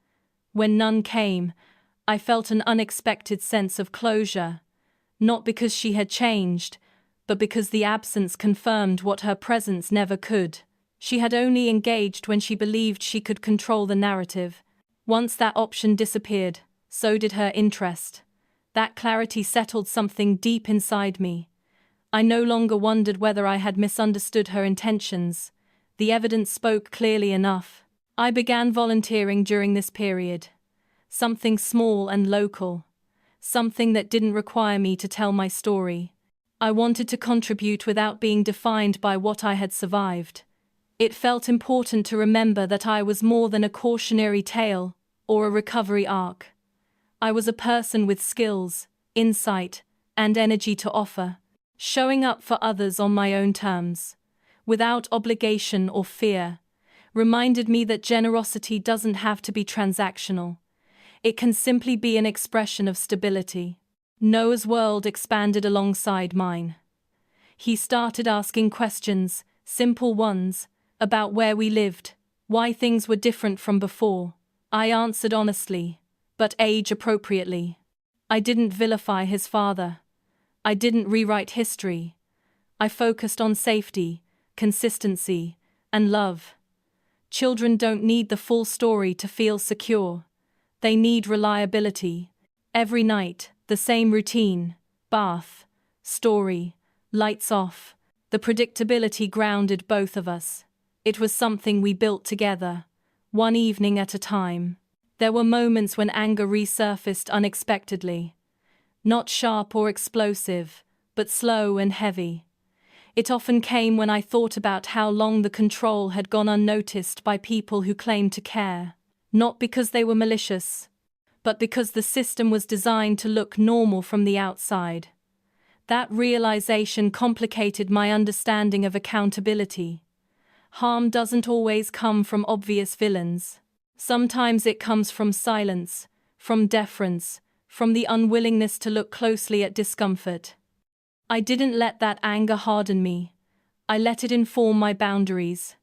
When none came, I felt an unexpected sense of closure, not because she had changed, but because the absence confirmed what her presence never could. She had only engaged when she believed she could control the narrative. Once that option disappeared, so did her interest. That clarity settled something deep inside me. I no longer wondered whether I had misunderstood her intentions. The evidence spoke clearly enough. I began volunteering during this period. Something small and local. Something that didn't require me to tell my story. I wanted to contribute without being defined by what I had survived. It felt important to remember that I was more than a cautionary tale or a recovery arc. I was a person with skills, insight, and energy to offer, showing up for others on my own terms, without obligation or fear, reminded me that generosity doesn't have to be transactional. It can simply be an expression of stability. Noah's world expanded alongside mine. He started asking questions, simple ones, about where we lived, why things were different from before. I answered honestly, but age-appropriately. I didn't vilify his father. I didn't rewrite history. I focused on safety, consistency, and love. Children don't need the full story to feel secure. They need reliability. Every night, the same routine, bath, story, lights off. The predictability grounded both of us. It was something we built together, one evening at a time. There were moments when anger resurfaced unexpectedly. Not sharp or explosive, but slow and heavy. It often came when I thought about how long the control had gone unnoticed by people who claimed to care. Not because they were malicious, but because the system was designed to look normal from the outside. That realization complicated my understanding of accountability. Harm doesn't always come from obvious villains. Sometimes it comes from silence, from deference, from the unwillingness to look closely at discomfort. I didn't let that anger harden me. I let it inform my boundaries.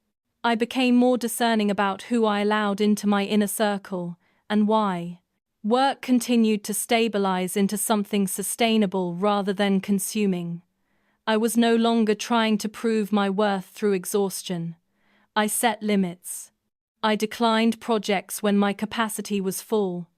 I became more discerning about who I allowed into my inner circle, and why. Work continued to stabilize into something sustainable rather than consuming. I was no longer trying to prove my worth through exhaustion. I set limits. I declined projects when my capacity was full.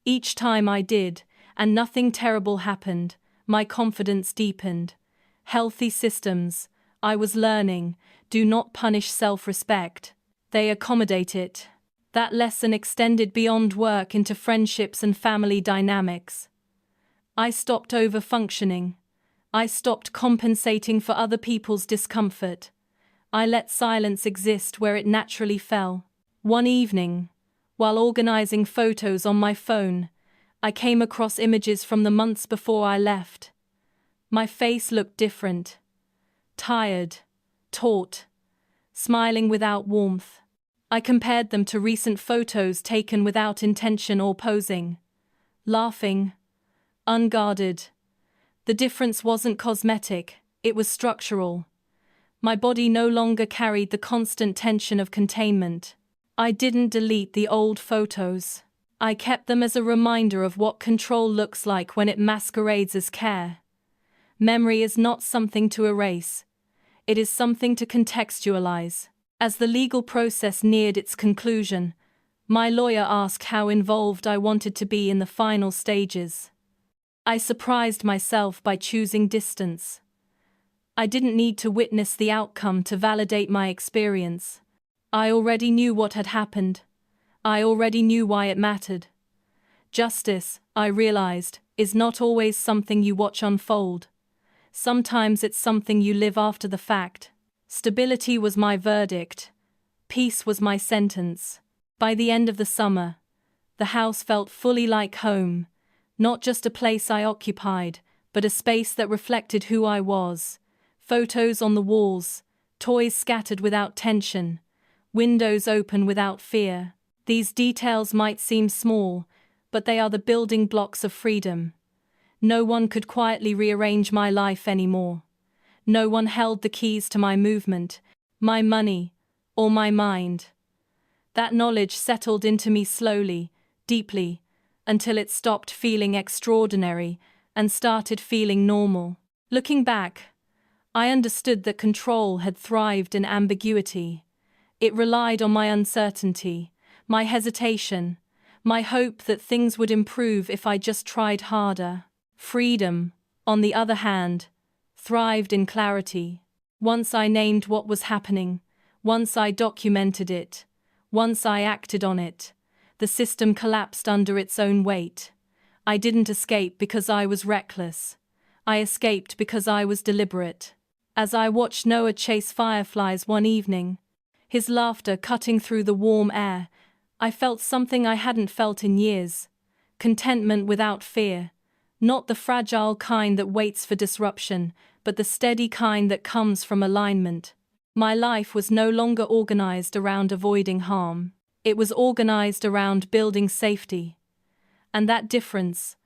Each time I did, and nothing terrible happened, my confidence deepened. Healthy systems, I was learning, do not punish self-respect. They accommodate it. That lesson extended beyond work into friendships and family dynamics. I stopped over-functioning. I stopped compensating for other people's discomfort. I let silence exist where it naturally fell. One evening, while organizing photos on my phone, I came across images from the months before I left. My face looked different. Tired, taut, smiling without warmth. I compared them to recent photos taken without intention or posing. Laughing, unguarded. The difference wasn't cosmetic, it was structural. My body no longer carried the constant tension of containment. I didn't delete the old photos. I kept them as a reminder of what control looks like when it masquerades as care. Memory is not something to erase. It is something to contextualize. As the legal process neared its conclusion, my lawyer asked how involved I wanted to be in the final stages. I surprised myself by choosing distance. I didn't need to witness the outcome to validate my experience. I already knew what had happened. I already knew why it mattered. Justice, I realized, is not always something you watch unfold. Sometimes it's something you live after the fact. Stability was my verdict. Peace was my sentence. By the end of the summer, the house felt fully like home, not just a place I occupied, but a space that reflected who I was. Photos on the walls, toys scattered without tension, windows open without fear. These details might seem small, but they are the building blocks of freedom. No one could quietly rearrange my life anymore. No one held the keys to my movement, my money, or my mind. That knowledge settled into me slowly, deeply, until it stopped feeling extraordinary and started feeling normal. Looking back, I understood that control had thrived in ambiguity. It relied on my uncertainty, my hesitation, my hope that things would improve if I just tried harder. Freedom, on the other hand, thrived in clarity. Once I named what was happening, once I documented it, once I acted on it, the system collapsed under its own weight. I didn't escape because I was reckless. I escaped because I was deliberate. As I watched Noah chase fireflies one evening, his laughter cutting through the warm air, I felt something I hadn't felt in years. Contentment without fear. Not the fragile kind that waits for disruption, but the steady kind that comes from alignment. My life was no longer organized around avoiding harm. It was organized around building safety. And that difference,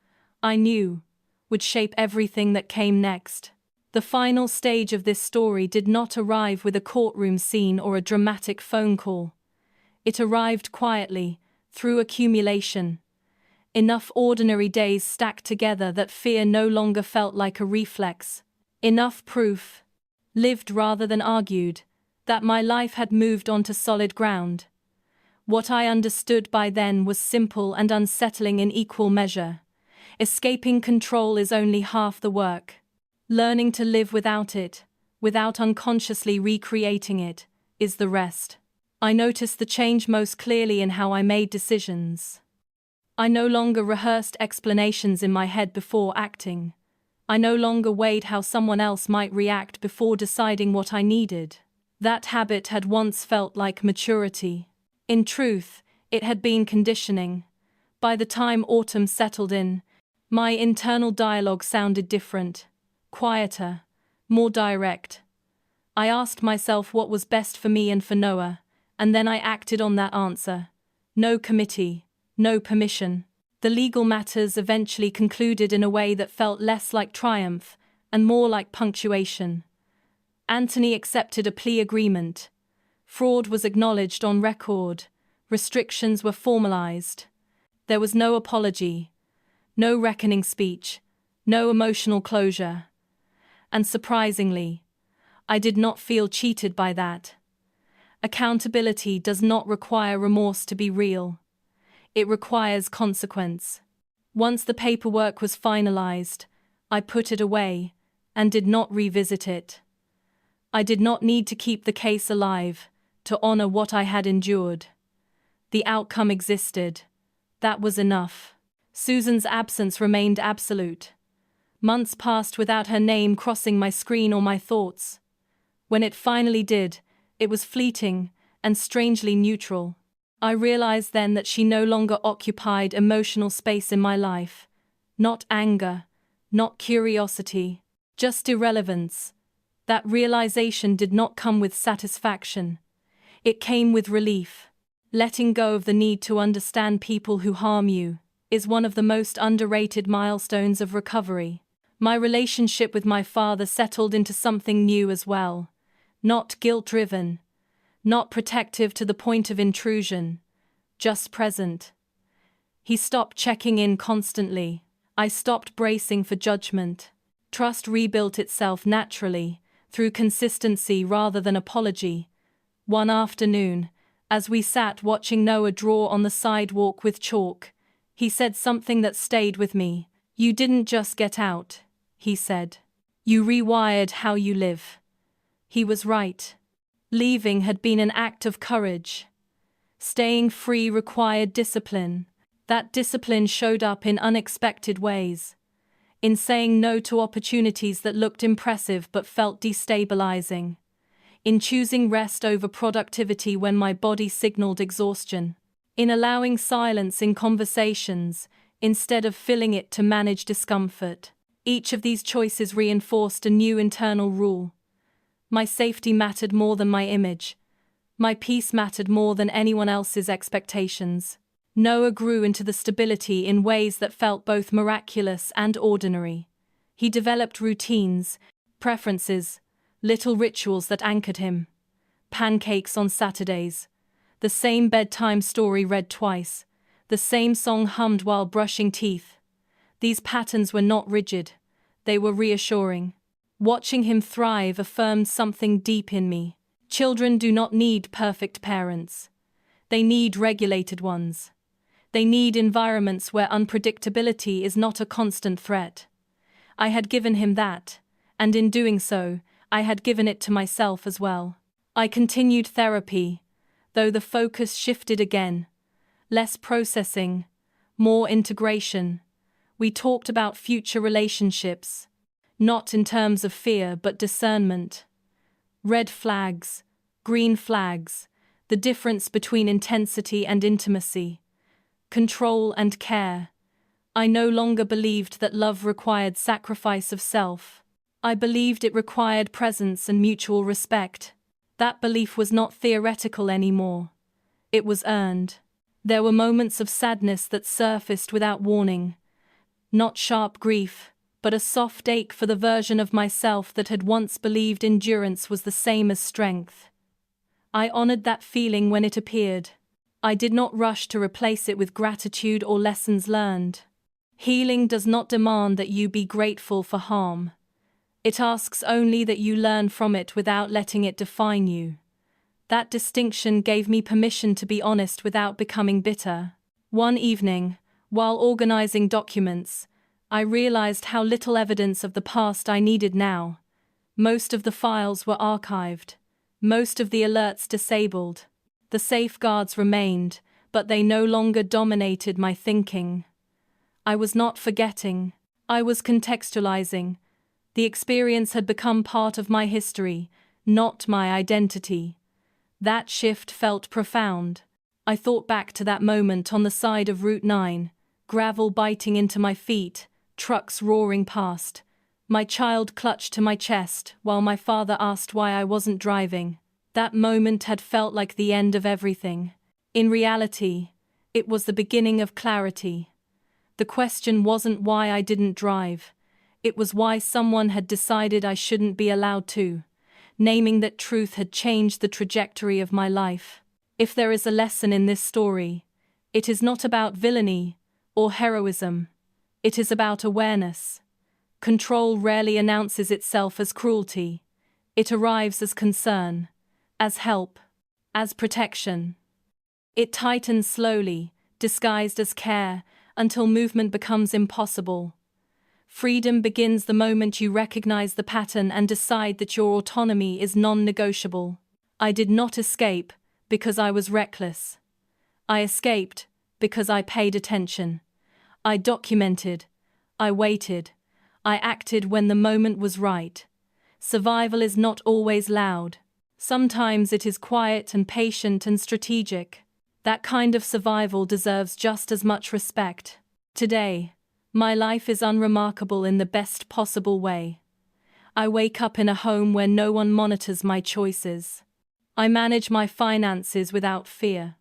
I knew, would shape everything that came next. The final stage of this story did not arrive with a courtroom scene or a dramatic phone call. It arrived quietly, through accumulation. Enough ordinary days stacked together that fear no longer felt like a reflex. Enough proof, lived rather than argued, that my life had moved onto solid ground. What I understood by then was simple and unsettling in equal measure. Escaping control is only half the work. Learning to live without it, without unconsciously recreating it, is the rest. I noticed the change most clearly in how I made decisions. I no longer rehearsed explanations in my head before acting. I no longer weighed how someone else might react before deciding what I needed. That habit had once felt like maturity. In truth, it had been conditioning. By the time autumn settled in, my internal dialogue sounded different, quieter, more direct. I asked myself what was best for me and for Noah, and then I acted on that answer. No committee, no permission. The legal matters eventually concluded in a way that felt less like triumph and more like punctuation. Anthony accepted a plea agreement. Fraud was acknowledged on record. Restrictions were formalized. There was no apology, no reckoning speech, no emotional closure. And surprisingly, I did not feel cheated by that. Accountability does not require remorse to be real. It requires consequence. Once the paperwork was finalized, I put it away and did not revisit it. I did not need to keep the case alive, to honor what I had endured. The outcome existed. That was enough. Susan's absence remained absolute. Months passed without her name crossing my screen or my thoughts. When it finally did, it was fleeting and strangely neutral. I realized then that she no longer occupied emotional space in my life. Not anger, not curiosity, just irrelevance. That realization did not come with satisfaction. It came with relief. Letting go of the need to understand people who harm you is one of the most underrated milestones of recovery. My relationship with my father settled into something new as well. Not guilt-driven, not protective to the point of intrusion, just present. He stopped checking in constantly. I stopped bracing for judgment. Trust rebuilt itself naturally, through consistency rather than apology. One afternoon, as we sat watching Noah draw on the sidewalk with chalk, he said something that stayed with me. "You didn't just get out," he said. "You rewired how you live." He was right. Leaving had been an act of courage. Staying free required discipline. That discipline showed up in unexpected ways. In saying no to opportunities that looked impressive but felt destabilizing. In choosing rest over productivity when my body signaled exhaustion. In allowing silence in conversations, instead of filling it to manage discomfort. Each of these choices reinforced a new internal rule. My safety mattered more than my image. My peace mattered more than anyone else's expectations. Noah grew into the stability in ways that felt both miraculous and ordinary. He developed routines, preferences, little rituals that anchored him. Pancakes on Saturdays. The same bedtime story read twice. The same song hummed while brushing teeth. These patterns were not rigid. They were reassuring. Watching him thrive affirmed something deep in me. Children do not need perfect parents. They need regulated ones. They need environments where unpredictability is not a constant threat. I had given him that, and in doing so, I had given it to myself as well. I continued therapy, though the focus shifted again. Less processing, more integration. We talked about future relationships, not in terms of fear but discernment. Red flags, green flags, the difference between intensity and intimacy. Control and care. I no longer believed that love required sacrifice of self. I believed it required presence and mutual respect. That belief was not theoretical anymore. It was earned. There were moments of sadness that surfaced without warning. Not sharp grief, but a soft ache for the version of myself that had once believed endurance was the same as strength. I honored that feeling when it appeared. I did not rush to replace it with gratitude or lessons learned. Healing does not demand that you be grateful for harm. It asks only that you learn from it without letting it define you. That distinction gave me permission to be honest without becoming bitter. One evening, while organizing documents, I realized how little evidence of the past I needed now. Most of the files were archived. Most of the alerts disabled. The safeguards remained, but they no longer dominated my thinking. I was not forgetting. I was contextualizing. The experience had become part of my history, not my identity. That shift felt profound. I thought back to that moment on the side of Route 9, gravel biting into my feet, trucks roaring past. My child clutched to my chest while my father asked why I wasn't driving. That moment had felt like the end of everything. In reality, it was the beginning of clarity. The question wasn't why I didn't drive. It was why someone had decided I shouldn't be allowed to. Naming that truth had changed the trajectory of my life. If there is a lesson in this story, it is not about villainy or heroism. It is about awareness. Control rarely announces itself as cruelty. It arrives as concern, as help, as protection. It tightens slowly, disguised as care, until movement becomes impossible. Freedom begins the moment you recognize the pattern and decide that your autonomy is non-negotiable. I did not escape because I was reckless. I escaped because I paid attention. I documented. I waited. I acted when the moment was right. Survival is not always loud. Sometimes it is quiet and patient and strategic. That kind of survival deserves just as much respect. Today, my life is unremarkable in the best possible way. I wake up in a home where no one monitors my choices. I manage my finances without fear.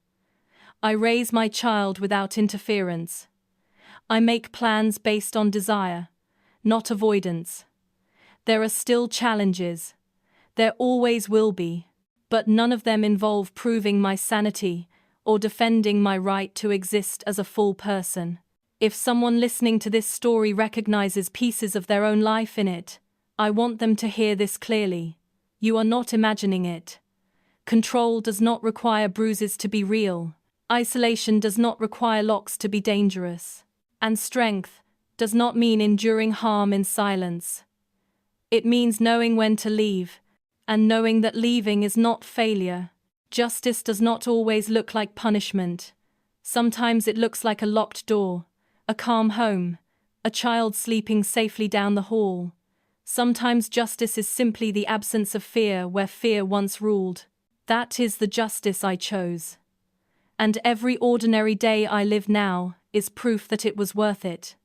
I raise my child without interference. I make plans based on desire, not avoidance. There are still challenges. There always will be. But none of them involve proving my sanity or defending my right to exist as a full person. If someone listening to this story recognizes pieces of their own life in it, I want them to hear this clearly. You are not imagining it. Control does not require bruises to be real. Isolation does not require locks to be dangerous. And strength does not mean enduring harm in silence. It means knowing when to leave, and knowing that leaving is not failure. Justice does not always look like punishment. Sometimes it looks like a locked door, a calm home, a child sleeping safely down the hall. Sometimes justice is simply the absence of fear where fear once ruled. That is the justice I chose. And every ordinary day I live now is proof that it was worth it.